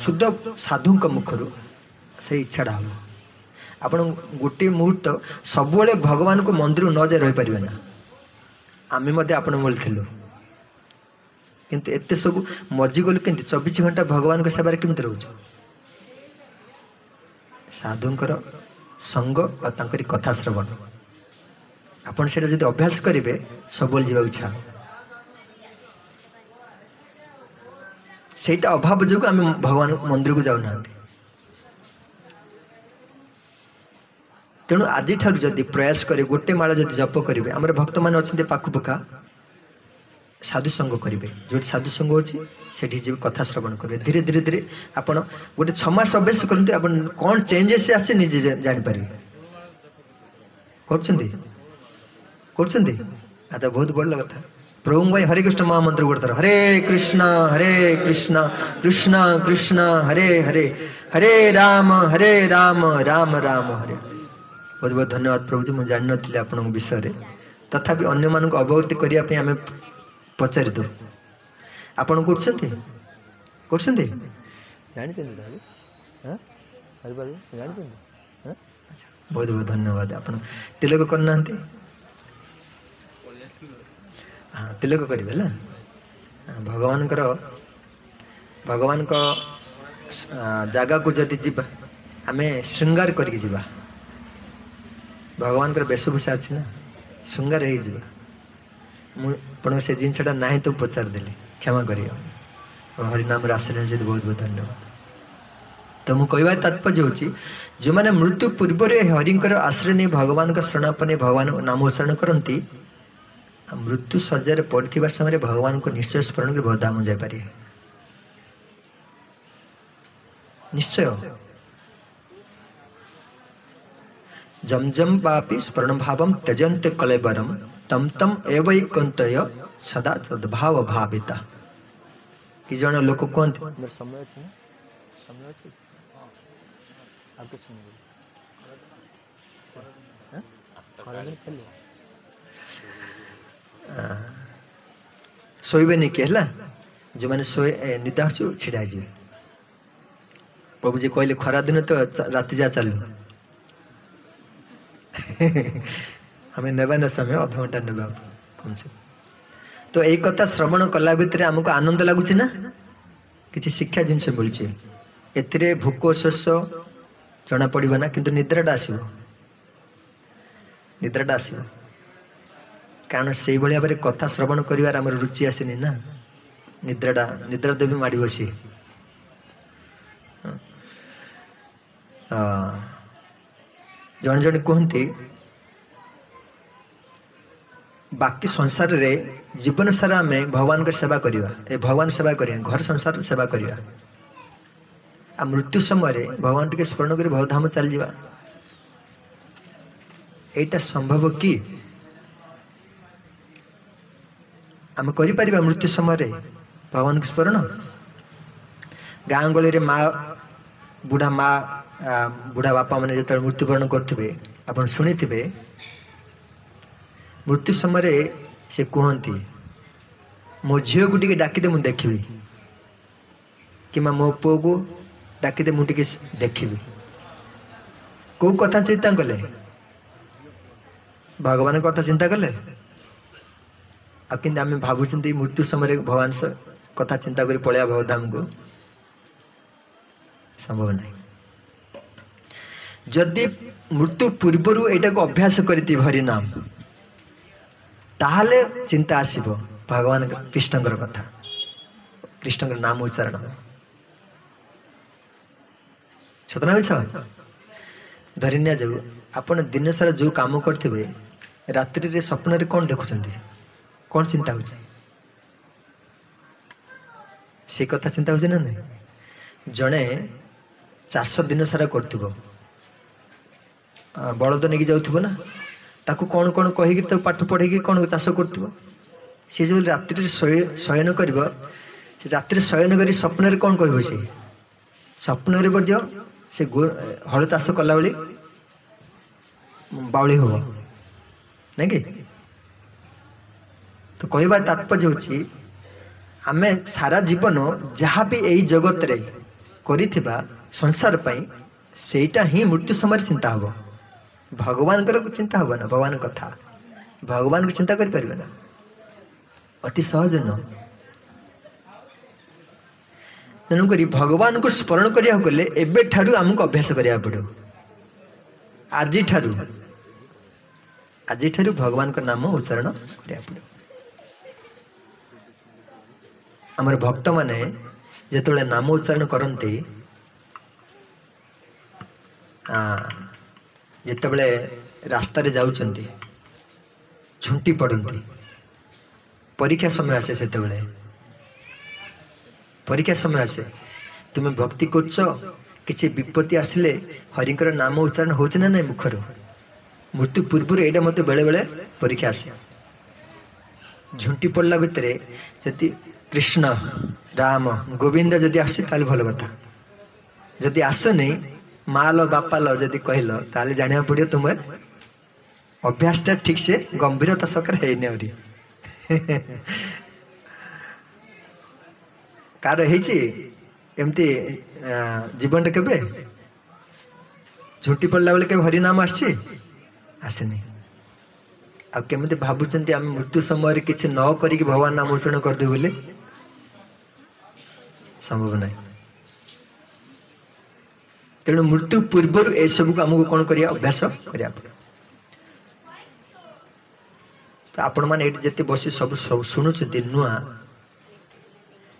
ଶୁଦ୍ଧ ସାଧୁଙ୍କ ମୁଖରୁ ସେଇ ଇଚ୍ଛାଟା ହେବ। ଆପଣ ଗୋଟିଏ ମୁହୂର୍ତ୍ତ ସବୁବେଳେ ଭଗବାନଙ୍କ ମନ୍ଦିରକୁ ନ ଯାଇ ରହିପାରିବେ ନା। ଆମେ ମଧ୍ୟ ଆପଣ ଭଳି ଥିଲୁ, କିନ୍ତୁ ଏତେ ସବୁ ମଜିଗଲୁ କେମିତି? 24 ଘଣ୍ଟା ଭଗବାନଙ୍କ ସେବାରେ କେମିତି ରହୁଛୁ? ସାଧୁଙ୍କର ସଙ୍ଗ ଆଉ ତାଙ୍କରି କଥା ଶ୍ରବଣ। ଆପଣ ସେଇଟା ଯଦି ଅଭ୍ୟାସ କରିବେ ସବୁବେଳେ ଯିବାକୁ ଇଚ୍ଛା ହେବ। ସେଇଟା ଅଭାବ ଯୋଗୁଁ ଆମେ ଭଗବାନ ମନ୍ଦିରକୁ ଯାଉନାହାନ୍ତି। ତେଣୁ ଆଜିଠାରୁ ଯଦି ପ୍ରୟାସ କରି ଗୋଟେ ମାଳ ଯଦି ଜପ କରିବେ, ଆମର ଭକ୍ତମାନେ ଅଛନ୍ତି ପାଖୁପାଖା, ସାଧୁ ସଙ୍ଗ କରିବେ। ଯେଉଁଠି ସାଧୁ ସଙ୍ଗ ଅଛି ସେଠି ଯିବେ, କଥା ଶ୍ରବଣ କରିବେ। ଧୀରେ ଧୀରେ ଧୀରେ ଆପଣ ଗୋଟେ 6 ମାସ ଅଭ୍ୟାସ କରନ୍ତୁ, ଆପଣ କ'ଣ ଚେଞ୍ଜେସ୍ ଆସିছে ନିଜେ ଜାଣିପାରିବେ। କରୁଛନ୍ତି କରୁଛନ୍ତି ତ ବହୁତ ବଡ଼ କଥା। ପ୍ରଭୁ ଭାଇ ହରେ କୃଷ୍ଣ ମହାମନ୍ତ୍ର ଗୋଟେ ଥର ହରେ କୃଷ୍ଣ କୃଷ୍ଣ କୃଷ୍ଣ ହରେ ହରେ ହରେ ରାମ ରାମ ରାମ ହରେ। ବହୁତ ବହୁତ ଧନ୍ୟବାଦ ପ୍ରଭୁଜୀ। ମୁଁ ଜାଣିନଥିଲି ଆପଣଙ୍କ ବିଷୟରେ, ତଥାପି ଅନ୍ୟମାନଙ୍କୁ ଅବଗତି କରିବା ପାଇଁ ଆମେ ପଚାରିଦେଉ। ଆପଣ କରୁଛନ୍ତି କରୁଛନ୍ତି ଜାଣିଛନ୍ତି ତାହେଲେ? ଜାଣିଛନ୍ତି? ବହୁତ ବହୁତ ଧନ୍ୟବାଦ। ଆପଣ ତିଲକ କରିନାହାନ୍ତି? ହଁ, ତିଲକ କରିବେ ହେଲା। ଭଗବାନଙ୍କ ଜାଗାକୁ ଯଦି ଯିବା, ଆମେ ଶୃଙ୍ଗାର କରିକି ଯିବା। ଭଗବାନଙ୍କର ବେଶଭୂଷା ଅଛି ନା, ଶୃଙ୍ଗାର ହେଇଯିବା। ମୁଁ ଆପଣଙ୍କ ସେ ଜିନିଷଟା ନାହିଁ ତ ପଚାରିଦେଲି, କ୍ଷମା କରିବ। ହରିନାମର ଆଶ୍ରୟ ଯଦି ବହୁତ ବହୁତ ଧନ୍ୟବାଦ। ତ ମୁଁ କହିବାର ତାତ୍ପର୍ଯ୍ୟ ହେଉଛି, ଯେଉଁମାନେ ମୃତ୍ୟୁ ପୂର୍ବରୁ ହରିଙ୍କର ଆଶ୍ରୟ ନେଇ ଭଗବାନଙ୍କ ଶରଣାପନ୍ନ ଭଗବାନଙ୍କ ନାମ ଉଚ୍ଚାରଣ କରନ୍ତି, ମୃତ୍ୟୁ ଶଯ୍ୟାରେ ପଡ଼ିଥିବା ସମୟରେ ଭଗବାନଙ୍କୁ ନିଶ୍ଚୟ ସ୍ମରଣ କରି ବଧାମ ଯାଇପାରିବେ। ନିଶ୍ଚୟ। ଜମ୍ ଜମ୍ ବାପି ସ୍ମରଣ ଭାବମ୍ ତ୍ୟଜନ୍ତେ କଳେବରମ୍ ତମ୍ ତମ୍ ଏବୈକନ୍ତୟ ସଦା ସଦ୍ଭାବ ଭାବିତା। କି ଜଣେ ଲୋକ କୁହନ୍ତି, ମୋର ସମୟ ଅଛି ନା? ସମୟ ଅଛି? ଆଉ କିଛି ସମୟ ଶୋଇବେନି କି ହେଲା? ଯେଉଁମାନେ ନିଦ ଆସୁଛୁ ଛିଡ଼ା ହେଇଯିବେ। ପ୍ରଭୁଜୀ କହିଲେ ଖରାଦିନ ତ ରାତି ଯାହା ଚାଲୁ। ଆମେ ନେବା ନା ସମୟ, ଅଧଘଣ୍ଟା ନେବା କମସେ। ତ ଏଇ କଥା ଶ୍ରବଣ କଲା ଭିତରେ ଆମକୁ ଆନନ୍ଦ ଲାଗୁଛି ନା? କିଛି ଶିକ୍ଷା ଜିନିଷ ମିଳୁଛି ଏଥିରେ। ଭୋକ ଶୋଷ ଜଣାପଡ଼ିବ ନା, କିନ୍ତୁ ନିଦ୍ରାଟା ଆସିବ। ନିଦ୍ରାଟା ଆସିବ, କାରଣ ସେଇଭଳି ଭାବରେ କଥା ଶ୍ରବଣ କରିବାର ଆମର ରୁଚି ଆସିନି ନା। ନିଦ୍ରା ଦେବି ମାଡ଼ି ବସି। ଜଣେ ଜଣେ କୁହନ୍ତି, ବାକି ସଂସାରରେ ଜୀବନ ସାରା ଆମେ ଭଗବାନଙ୍କ ସେବା କରିବା, ଏ ଭଗବାନ ସେବା କରିବା, ଘର ସଂସାର ସେବା କରିବା, ଆଉ ମୃତ୍ୟୁ ସମୟରେ ଭଗବାନ ଟିକେ ସ୍ମରଣ କରି ଭବଧାମ ଚାଲିଯିବା। ଏଇଟା ସମ୍ଭବ କି? ଆମେ କରିପାରିବା ମୃତ୍ୟୁ ସମୟରେ ଭଗବାନଙ୍କୁ ସ୍ମରଣ? ଗାଁ ଗହଳିରେ ବୁଢ଼ା ବାପା ମାନେ ଯେତେବେଳେ ମୃତ୍ୟୁବରଣ କରୁଥିବେ, ଆପଣ ଶୁଣିଥିବେ, ମୃତ୍ୟୁ ସମୟରେ ସେ କୁହନ୍ତି, ମୋ ଝିଅକୁ ଟିକେ ଡାକିଦେ ମୁଁ ଦେଖିବି, କିମ୍ବା ମୋ ପୁଅକୁ ଡାକିଦେ ମୁଁ ଟିକେ ଦେଖିବି। କୋଉ କଥା ଚିନ୍ତା କଲେ? ଭଗବାନଙ୍କ କଥା ଚିନ୍ତା କଲେ। ଆଉ କିନ୍ତୁ ଆମେ ଭାବୁଛନ୍ତି ମୃତ୍ୟୁ ସମୟରେ ଭଗବାନ କଥା ଚିନ୍ତା କରି ପଳେଇବା ଭବଧାମକୁ। ସମ୍ଭବ ନାହିଁ। ଯଦି ମୃତ୍ୟୁ ପୂର୍ବରୁ ଏଇଟାକୁ ଅଭ୍ୟାସ କରିଥିବ ହରିନାମ, ତାହେଲେ ଚିନ୍ତା ଆସିବ ଭଗବାନ କୃଷ୍ଣଙ୍କର କଥା, କୃଷ୍ଣଙ୍କର ନାମ ଉଚ୍ଚାରଣ। ସତ ନା ମିଛ? ଧରି ନିଆଯାଉ, ଆପଣ ଦିନ ସାରା ଯୋଉ କାମ କରିଥିବେ, ରାତ୍ରିରେ ସ୍ୱପ୍ନରେ କ'ଣ ଦେଖୁଛନ୍ତି, କ'ଣ ଚିନ୍ତା ହେଉଛି? ସେ କଥା ଚିନ୍ତା ହେଉଛି ନା ନାହିଁ? ଜଣେ ଚାଷ ଦିନ ସାରା କରୁଥିବ, ବଳଦ ନେଇକି ଯାଉଥିବ ନା, ତାକୁ କ'ଣ କ'ଣ କହିକି, ତାକୁ ପାଠ ପଢ଼େଇକି କ'ଣ ଚାଷ କରୁଥିବ। ସେ ଯେଉଁ ରାତ୍ରିରେ ଶୟନ କରିବ, ସେ ରାତିରେ ଶୟନ କରି ସ୍ୱପ୍ନରେ କ'ଣ କହିବ? ସେ ସ୍ୱପ୍ନରେ ମଧ୍ୟ ସେ ହଳ ଚାଷ କଲା ବେଳେ ବାଉଳି ହବ ନାଇଁ କି? ତ କହିବା ତାତ୍ପର୍ଯ୍ୟ ହେଉଛି ଆମେ ସାରା ଜୀବନ ଯାହା ବି ଏଇ ଜଗତରେ କରିଥିବା ସଂସାର ପାଇଁ ସେଇଟା ହିଁ ମୃତ୍ୟୁ ସମୟରେ ଚିନ୍ତା ହବ। ଭଗବାନଙ୍କର ଚିନ୍ତା ହବ ନା, ଭଗବାନଙ୍କ କଥା ଭଗବାନଙ୍କୁ ଚିନ୍ତା କରିପାରିବେ ନା, ଅତି ସହଜ ନୁହଁ। ତେଣୁକରି ଭଗବାନଙ୍କୁ ସ୍ମରଣ କରିବାକୁ ଗଲେ ଏବେଠାରୁ ଆମକୁ ଅଭ୍ୟାସ କରିବାକୁ ପଡ଼ିବ। ଆଜିଠାରୁ ଭଗବାନଙ୍କ ନାମ ଉଚ୍ଚାରଣ କରିବାକୁ ପଡ଼ିବ। ଆମର ଭକ୍ତମାନେ ଯେତେବେଳେ ନାମ ଉଚ୍ଚାରଣ କରନ୍ତି, ଯେତେବେଳେ ରାସ୍ତାରେ ଯାଉଛନ୍ତି, ଝୁଣ୍ଟି ପଡ଼ନ୍ତି, ପରୀକ୍ଷା ସମୟ ଆସେ, ସେତେବେଳେ ପରୀକ୍ଷା ସମୟ ଆସେ, ତୁମେ ଭକ୍ତି କରୁଛ, କିଛି ବିପତ୍ତି ଆସିଲେ ହରିଙ୍କର ନାମ ଉଚ୍ଚାରଣ ହେଉଛି ନା ନାଇଁ ମୁଖରୁ? ମୃତ୍ୟୁ ପୂର୍ବରୁ ଏଇଟା ମୋତେ ବେଳେବେଳେ ପରୀକ୍ଷା ଆସେ। ଝୁଣ୍ଟି ପଡ଼ିଲା ଭିତରେ ଯଦି କୃଷ୍ଣ, ରାମ, ଗୋବିନ୍ଦ ଯଦି ଆସୁଛି ତାହେଲେ ଭଲ କଥା, ଯଦି ଆସୁନି ମା ଲ ବାପା ଲ ଯଦି କହିଲ ତାହେଲେ ଜାଣିବାକୁ ପଡ଼ିବ ତୁମେ ଅଭ୍ୟାସଟା ଠିକ୍ ସେ ଗମ୍ଭୀରତା ସହକାରେ ହେଇନି ଆହୁରି। କାର ହେଇଛି ଏମିତି ଜୀବନଟା କେବେ ଝୁଣ୍ଟି ପଡ଼ିଲା ବେଳେ କେବେ ହରିନାମ ଆସିଛି? ଆସିନି। ଆଉ କେମିତି ଭାବୁଛନ୍ତି ଆମେ ମୃତ୍ୟୁ ସମୟରେ କିଛି ନ କରିକି ଭଗବାନ ନାମ ଉଚ୍ଚାରଣ କରିଦେବୁ ବୋଲି? ସମ୍ଭବ ନାହିଁ। ତେଣୁ ମୃତ୍ୟୁ ପୂର୍ବରୁ ଏସବୁକୁ ଆମକୁ କ'ଣ କରିବା? ଅଭ୍ୟାସ କରିବାକୁ ପଡ଼ିବ। ତ ଆପଣମାନେ ଏଇଠି ଯେତେ ବସି ସବୁ ଶୁଣୁଛନ୍ତି ନୂଆ,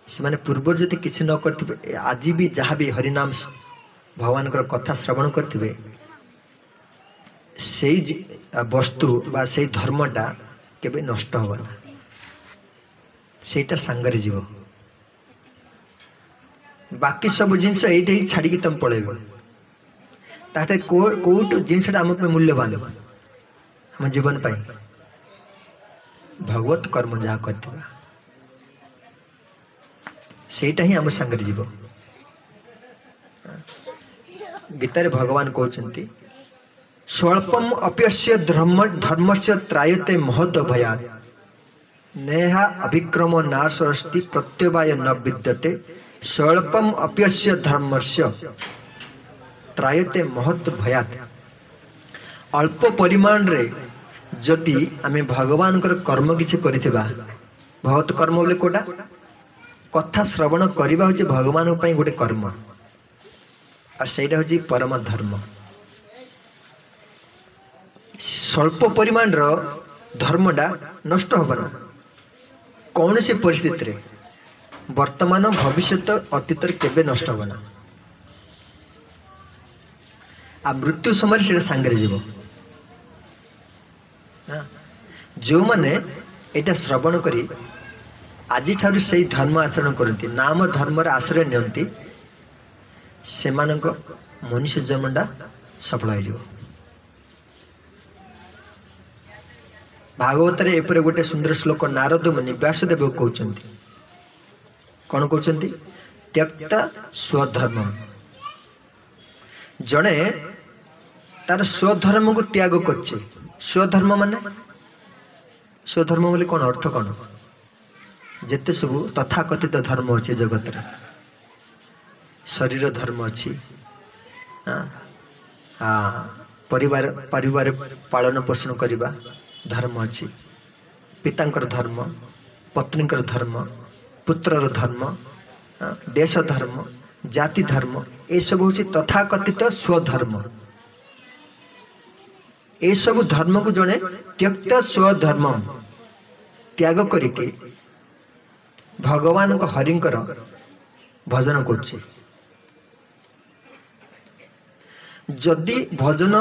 ସେମାନେ ପୂର୍ବରୁ ଯଦି କିଛି ନ କରିଥିବେ, ଆଜି ବି ଯାହା ବି ହରିନାମ ଭଗବାନଙ୍କର କଥା ଶ୍ରବଣ କରିଥିବେ, ସେଇ ବସ୍ତୁ ବା ସେଇ ଧର୍ମଟା କେବେ ନଷ୍ଟ ହେବ ନା, ସେଇଟା ସାଙ୍ଗରେ ଯିବ। ବାକି ସବୁ ଜିନିଷ ଏଇଠି ହିଁ ଛାଡ଼ିକି ତମେ ପଳେଇବ। ତାହେଲେ କୋଉଠୁ ଜିନିଷଟା ଆମ ପାଇଁ ମୂଲ୍ୟବାନ ଆମ ଜୀବନ ପାଇଁ? ଭଗବତ କର୍ମ ଯାହା କରିଥିବା ସେଇଟା ହିଁ ଆମ ସାଙ୍ଗରେ ଯିବ। ଗୀତାରେ ଭଗବାନ କହୁଛନ୍ତି, ସ୍ୱଳ୍ପମ୍ ଅପ୍ୟସ୍ୟ ଧର୍ମସ୍ୟ ତ୍ରାୟତେ ମହତ ଭୟାତ୍ ନେହା ଅଭିକ୍ରମ ନାଶ ଅସ୍ତି ପ୍ରତ୍ୟବାୟ ନ ବିଦ୍ୟତେ ସ୍ୱଳ୍ପମ୍ ଅପ୍ୟସ୍ୟ ଧର୍ମସ୍ୟ ତ୍ରାୟତେ ମହତ ଭୟାତ୍। ଅଳ୍ପ ପରିମାଣରେ ଯଦି ଆମେ ଭଗବାନଙ୍କର କର୍ମ କିଛି କରିଥିବା, ଭଗବତ କର୍ମ ବୋଲି କୋଉଟା? କଥା ଶ୍ରବଣ କରିବା ହେଉଛି ଭଗବାନଙ୍କ ପାଇଁ ଗୋଟେ କର୍ମ, ଆଉ ସେଇଟା ହେଉଛି ପରମ ଧର୍ମ। ସ୍ୱଳ୍ପ ପରିମାଣର ଧର୍ମଟା ନଷ୍ଟ ହେବ ନା କୌଣସି ପରିସ୍ଥିତିରେ, ବର୍ତ୍ତମାନ ଭବିଷ୍ୟତ ଅତୀତରେ କେବେ ନଷ୍ଟ ହେବ ନା। ଆଉ ମୃତ୍ୟୁ ସମୟରେ ସେଇଟା ସାଙ୍ଗରେ ଯିବ। ଯେଉଁମାନେ ଏଇଟା ଶ୍ରବଣ କରି ଆଜିଠାରୁ ସେଇ ଧର୍ମ ଆଚରଣ କରନ୍ତି, ନାମ ଧର୍ମର ଆଶ୍ରୟ ନିଅନ୍ତି, ସେମାନଙ୍କ ମନୁଷ୍ୟ ଜନ୍ମଟା ସଫଳ ହେଇଯିବ। ଭାଗବତରେ ଏପରି ଗୋଟେ ସୁନ୍ଦର ଶ୍ଲୋକ ନାରଦ ମୁନି ବ୍ୟାସଦେବ କହୁଛନ୍ତି। କ'ଣ କହୁଛନ୍ତି? ତ୍ୟକ୍ତା ସ୍ୱଧର୍ମ। ଜଣେ ତାର ସ୍ୱଧର୍ମକୁ ତ୍ୟାଗ କରୁଛି। ସ୍ୱଧର୍ମ ମାନେ, ସ୍ୱଧର୍ମ ବୋଲି କ'ଣ ଅର୍ଥ କ'ଣ? ଯେତେ ସବୁ ତଥାକଥିତ ଧର୍ମ ଅଛି ଜଗତରେ, ଶରୀର ଧର୍ମ ଅଛି, ପରିବାର ପାଳନ ପୋଷଣ କରିବା ଧର୍ମ ଅଛି, ପିତାଙ୍କର ଧର୍ମ, ପତ୍ନୀଙ୍କର ଧର୍ମ, ପୁତ୍ରର ଧର୍ମ, ଦେଶ ଧର୍ମ, ଜାତି ଧର୍ମ, ଏସବୁ ହେଉଛି ତଥାକଥିତ ସ୍ୱଧର୍ମ। ଏସବୁ ଧର୍ମକୁ ଜଣେ ତ୍ୟକ୍ତ ସ୍ୱଧର୍ମ ତ୍ୟାଗ କରିକି ଭଗବାନଙ୍କ ହରିଙ୍କର ଭଜନ କରୁଛି। ଯଦି ଭଜନ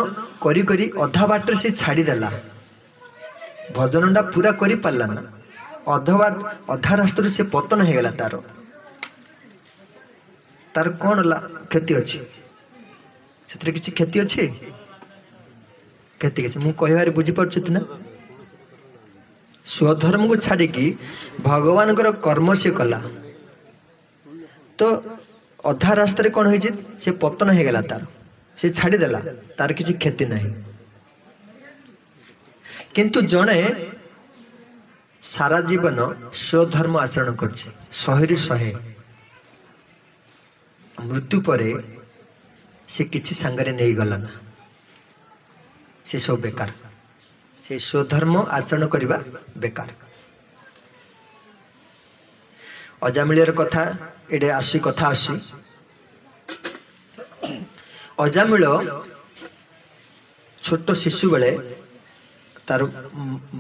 କରି କରି ଅଧା ବାଟରେ ସେ ଛାଡ଼ିଦେଲା, ଭଜନଟା ପୁରା କରିପାରିଲା ନା, ଅଧା ରାସ୍ତାରୁ ସେ ପତନ ହେଇଗଲା, ତାର କ'ଣ କ୍ଷତି ଅଛି? ସେଥିରେ କିଛି କ୍ଷତି ଅଛି? କ୍ଷତି କିଛି ମୁଁ କହିବାରେ ବୁଝିପାରୁଛନ୍ତି ନା? ସ୍ୱଧର୍ମକୁ ଛାଡ଼ିକି ଭଗବାନଙ୍କର କର୍ମ ସେ କଲା, ତ अधा रास्तार कौन हो पतन हो गला तार से छाड़देला तार किसी क्षति नहीं किंतु जड़े सारा जीवन स्वधर्म आचरण कर 100 मृत्यु पर से किसी सांगरे नहीं गला ना से सब बेकार से स्वधर्म आचरण करवा बेकार अजामिलर कथा एडे आसी कथा आसी अजामिल छोट शिशु बेले तार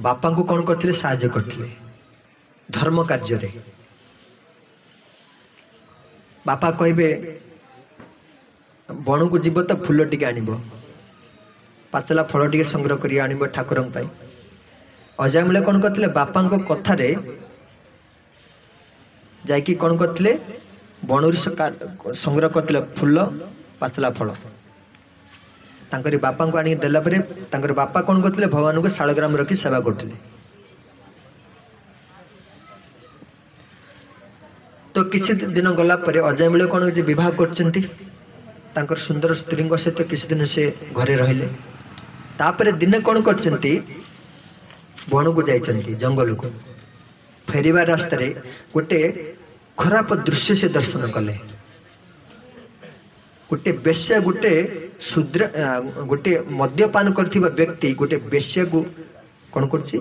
बापा को कौन करथिले साहाय्य करथिले धर्म कार्य रे बापा कहबे बण को जीव तो फूल टिके आनिबो पाचला फल टिके संग्रह करी आनिबो ठाकुरन पाई अजामिल कौन करथिले बापा को कथा रे जाइकी कौन करथिले बणुरी संग्रह करथिले फूल पाचला फल तांकरी बापा को आनी देला परे तांकर बापा कौन करथिले भगवान को शालग्राम रखी सेवा करथिले तो किसी दिन गला परे अजामिल कौन जे विवाह करचंती तांकर सुंदर स्त्री सहित किसी दिन से घरे रहिले तापरे दिन कौन करचंती बण को जाइचंती जंगल को फेरिबा रास्ता रे गोटे खराब दृश्य से दर्शन कले गोटे बेश्या गोटे शूद्र गोटे मद्यपान करथिबा व्यक्ति गोटे बेश्या को कौन करछि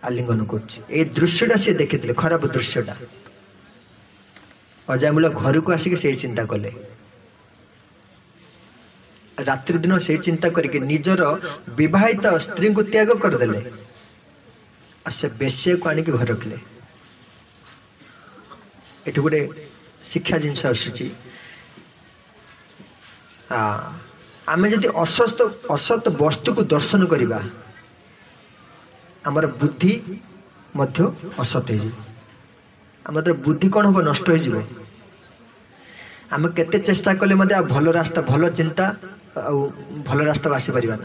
आलिंगन करछि ए दृश्यटा से देखिथिले खराब दृश्यटा अजामिल घर को आसिक से चिंता कले रात्रि दिन से चिंता करके निजर विवाहित स्त्री को त्याग करदेले से बेश्या को आनिक घर रखले एठु गोटे शिक्षा जिनस आसुची आमे जदि असत वस्तु को दर्शन करिबा हमर बुद्धि मध्य असत है आमर बुद्धि कौन हम नष्ट हो आम केते चेष्टा कले मध्य भल रास्ता भल चिंता भल रास्ता को आसी परिबा ना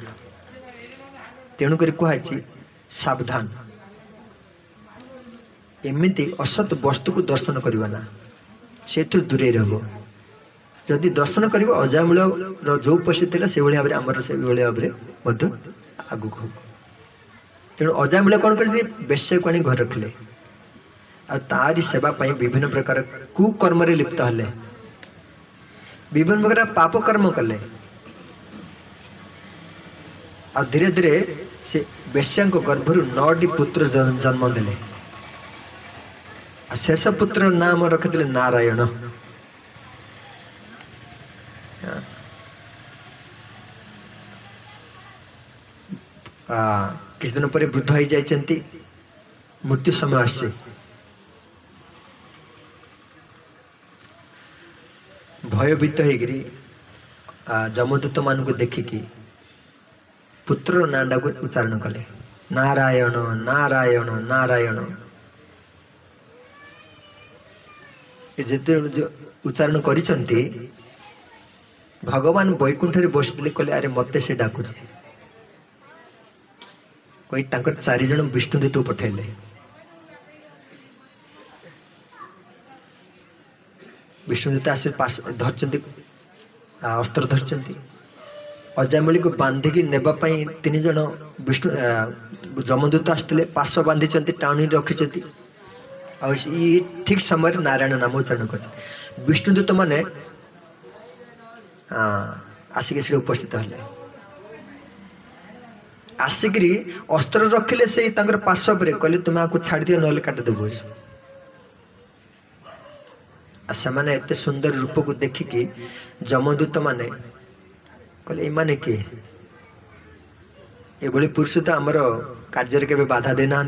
तेणुक कहुई सावधान एमती असत वस्तु को दर्शन करवा ना से दूरे रहो जदि दर्शन कर अजामिल जो उपस्थित से भाव में आमर से भाव में आगु तेणु अजामिल कौन कर बेश्या को आनी घर रखिले तारी सेवा पाई विभिन्न प्रकार कुकर्म लिप्त हेले विभिन्न प्रकार पाप कर्म कले आ धीरे धीरे से बेश्या गर्भर 9टी पुत्र जन्म देले शेष पुत्र नाम रखिले नारायण किसी दिन पर वृद्ध हो जाती मृत्यु समय आसे भयभीत होगी जमदूत मान को देखिकी पुत्र नाडा को उच्चारण कले नारायण नारायण नारायण जिते उच्चारण करिसंती भगवान वैकुंठ रे बसले कहले अरे मते से डाकुचे कोई तांकर 4 जन विष्णुदूत पठेले विष्णुदूत आसे पास धरचंती अस्त्र धरचंती अजामिल को बांधिकी नेबा पई 3 जन विष्णु जमदूत आसते पास बांधी टाणी रखी ठीक समय नारायण नाम उच्चारण कर विष्णुदूत माने आसिक से उपस्थित हेले आसिकी अस्त्र रखिले से पार्श्व कहले तुम्हें आपको छाड़ दियो ना काटिदेव से एत सुंदर रूप को देखिकी जमदूत माने कहले इमाने किए एभली पुरुष तो आमर कार्य के बाधा देना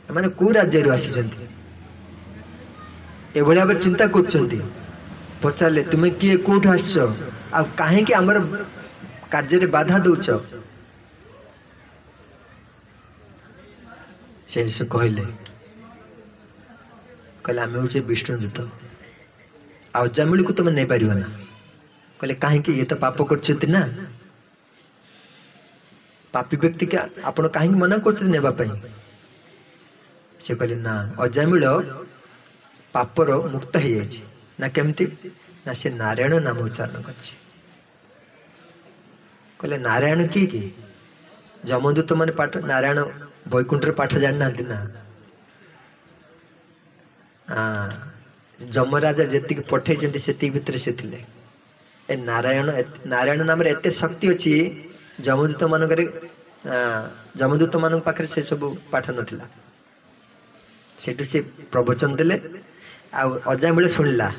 माने को राज्य आसी एभली भाव चिंता कर पचारे तुम्हें किए कौट आस कहीं आमर कार्य बाधा दौच से कहले कहले आम हूँ विष्णुदूत अजामिल को तुम नहीं पार ना कहले कहीं ये तो पाप कर ना पापी व्यक्ति के आपण कहीं मना कर से कहले ना अजामिल पापर मुक्त हो जाए ना केमती ना से नारायण नाम उच्चारण करछि कहले नारायण कि जमदूत मैंने पाठ नारायण वैकुंठ पाठ जानी ना ना हाँ जमराजा जी पठे से भितर से थिले ए नारायण नारायण नाम एते शक्ति अच्छी जमदूत मानक जमदूत मान पाखे से सब पाठ नाला सेठू से प्रवचन देले अजामिल शुणिला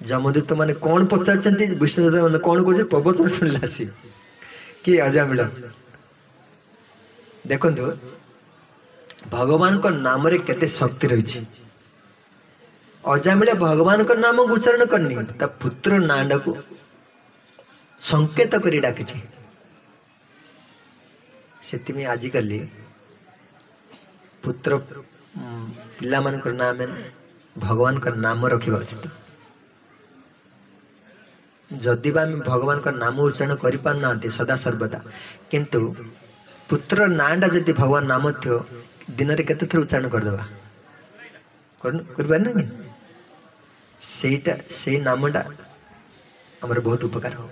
जमदूत माने कौन पचार विष्णुदूत मैंने कौन कर प्रवचन शुणिला सी कि अजामिल देखु भगवान को नाम रे केते शक्ति रही अजामिल भगवान को नाम उच्चारण करनी ता पुत्र नांड को संकेत करी डाकी से आजिकल पुत्र पिला मान नाम भगवान का नाम रखा उचित जदि भगवान का नाम उच्चारण कर पारना सदा सर्वदा किंतु पुत्र नाटा जदि भगवान नाम थो दिन में केते थर उच्चारण करदेवा कर सेटा से नामटा आमर बहुत उपकार हो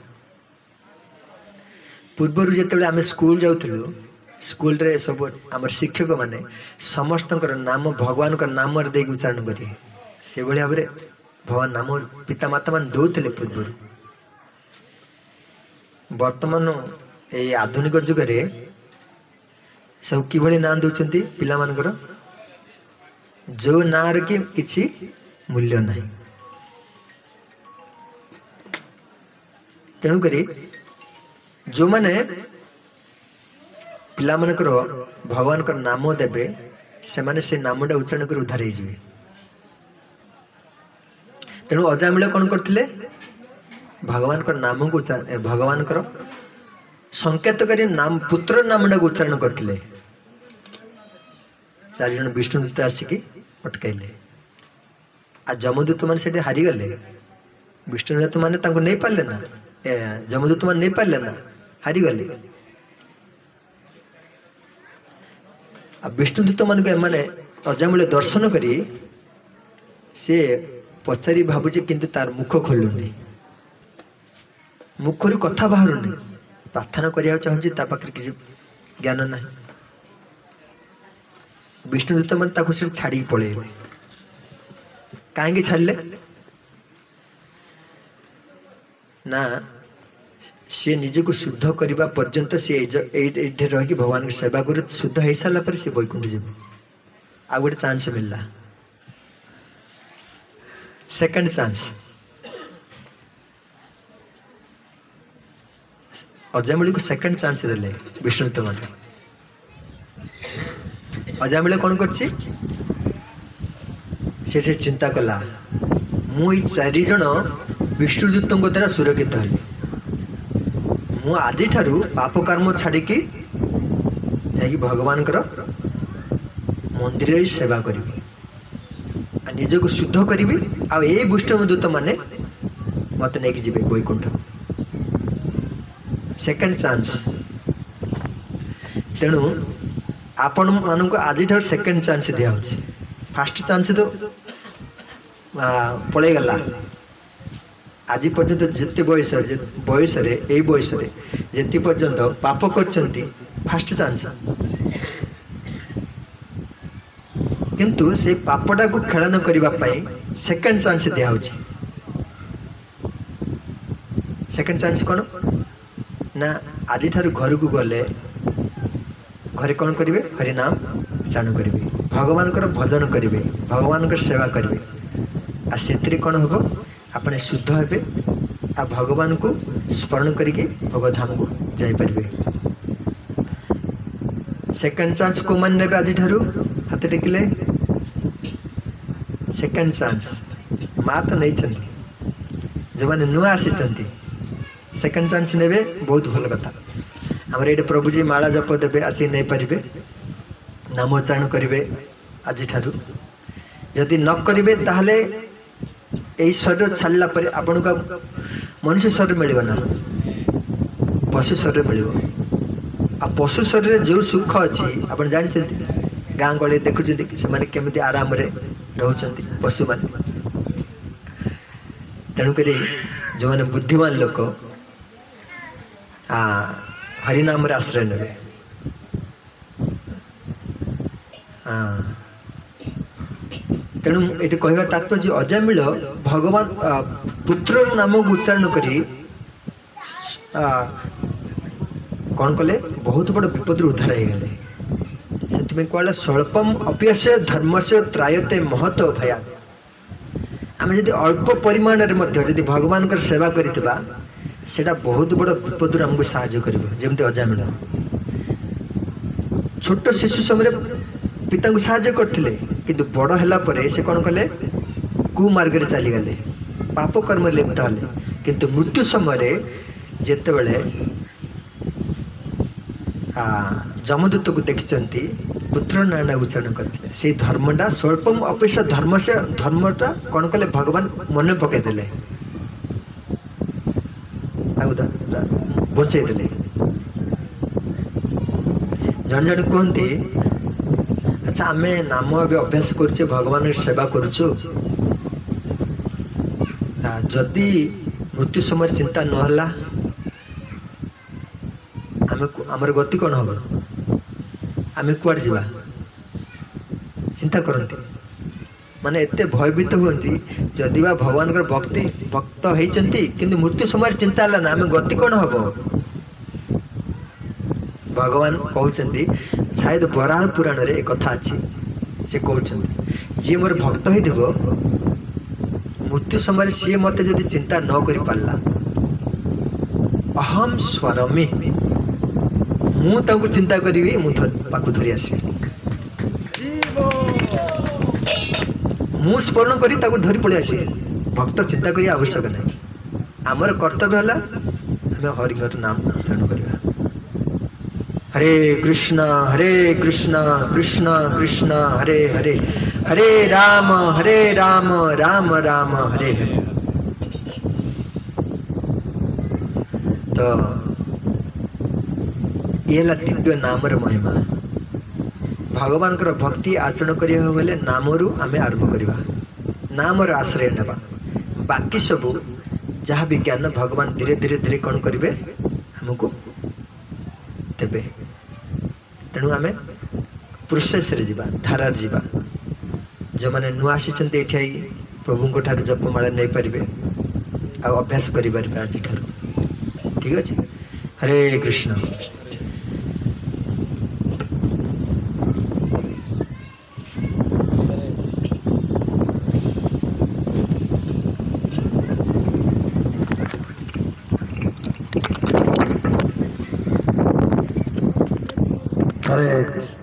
पूर्वर जिते आम स्कूल जाऊँ स्कूल रे सब आम शिक्षक माने समस्त नाम भगवान का नाम दे उच्चारण करें से भाव में भगवान नाम पिता माता मान दौले पूर्वर वर्तमान ये आधुनिक जुगे सब कि ना दौरान पिला मानकर जो ना कि किसी मूल्य ना तेणुक जो माने पिला मानकर भगवान का नाम देवे से माने से नामटा उच्चारण कर उद्धार हो तेणु अजामिल कौन करते भगवान का नाम को भगवान कर संकेत करी नाम पुत्र नामटा उच्चारण करते चार जन विष्णुदूत आसिकी अटकैले आ जमदूत मान से हारीगले विष्णुदूत मान नहीं पारे ना जमदूत मान नहीं पारे ना हारीगले आ विष्णुदूत मान माने अजामिल दर्शन करी से पचारि भावुचे किंतु तार मुख खोलुनी मुखर कथा बाहरुनी प्रार्थना करिया चाहूँ ता पाखरे किसी ज्ञान ना विष्णुदूत मान ताको से छाड़ी पळेले कहीं छाड़ले ना सी निज को शुद्ध करने पर्यंत सी रही भगवान की सेवा कर शुद्ध हो सारा पर सी वैकुंठ जीव आ गोटे चांस मिलला सेकंड चांस अजामिल को सेकंड चांस देले विष्णुदूत मान अजामिल कौन करछि से चिंता कला मु चारि जन विष्णुदूत द्वारा सुरक्षित हली मु आज ठारू पाप कर्म छाड़ी जाकि भगवान मंदिर सेवा करी निज को शुद्ध करी आ विष्णुदूत माने मत नहीं जी वैकुंठ सेकंड चांस तेणु आपण मान आज ठार सेकंड चांस दिया फास्ट चांस तो पलैगला आज पर्यंत जिते बयस जिते पर्यंत पाप कर फास्ट चांस किंतु से पापटा को खेलन करने सेकंड चांस दिया सेकंड चांस कौन ना आज ठार घर को गले घरे कौन करेंगे हरिनाम उच्चारण करेंगे भगवान भजन करेंगे भगवान सेवा करेंगे आ से कौन हम अपने शुद्ध हे आ भगवान को स्मरण करके भगवधाम को जापर सेकंड चांस को मन ने आज ठारू हाथ टेकिले सेकंड चांस माँ तो नहीं जो मैंने नुआ आसी सेकंड चांस ने बहुत भल कथा आमर ये प्रभुजी माला जप देवे आसी नहीं पारे नाम उच्चारण करेंगे आज ठारू जदि न करेंगे ताहले यही शरीर छाड़ा पर आपण का मनुष्य शरीर मिल ना पशु शरीर मिल आ पशु शरीर जो सुख अच्छी आप जानते गाँ गली देखुं से केमी आराम रोच पशु मान तेणुक जो मैंने बुद्धिमान लोक हरिनाम आश्रय ने तेणु ये कहवा तात्पर्य अजामिल भगवान पुत्र नाम को उच्चारण करी कौन कले बहुत बड़ विपद उद्धार हो गले से कहला स्वल्पम अप्यस धर्म से त्रायते महत भया आम जब अल्प परिमाण जदि भगवान कर सेवा करितबा सेटा बहुत बड़ विपद आमको साहाय्य करमती अजामिल छोट शिशु समय पिता को साहाय्य करते किंतु बड़ है से कौन कले कुमार्ग चली गले पाप कर्म लिप्त हेले किंतु मृत्यु समय जिते बड़े जमदूत को देखते पुत्र नाना उच्चारण करते से धर्मटा स्वल्पम अपेक्षा धर्म से धर्मटा कौन कले भगवान मन पकईदे बचईदे जन जन कहते अच्छा आम नाम अभी अभ्यास करुचे भगवान सेवा करुचु जदि मृत्यु समय चिंता नहला आमर गति कौन हम आम कुआड़ जा चिंता करती माने एते भयभीत हुई जदि बा भगवान भक्त होती किंतु मृत्यु समय चिंता है ना आम गति कौन हम भगवान कहते शायद बराह पुराण रे एक कथा अच्छी से कहते जी मोर भक्त हो मृत्यु समय सी मत जदि चिंता न कर पारला अहम स्वरमी मुझे चिंता करी पाक धरी आसि मु स्मरण करी धरी पलि आसि भक्त चिंता करी आवश्यक नहीं आमर कर्तव्य है आम हरिंगर नाम उच्चारण करवा हरे कृष्ण कृष्ण कृष्ण हरे हरे हरे राम राम राम हरे हरे। तो ये दिव्य नामर महिमा भगवान भक्ति आचरण करें नामरू आम आरंभ करवा नामर आश्रय नेबा बाकी सब जहाँ भी ज्ञान भगवान धीरे धीरे धीरे कौन करेंगे आमको देवे तेणु आम प्रोसेस रे जीवा धारार जीवा जो मैंने नुआ आसी प्रभु ठार जपमाला नहीं पारे आ अभ्यास करें आज ठीक अच्छे। हरे कृष्ण। हरे कृष्ण।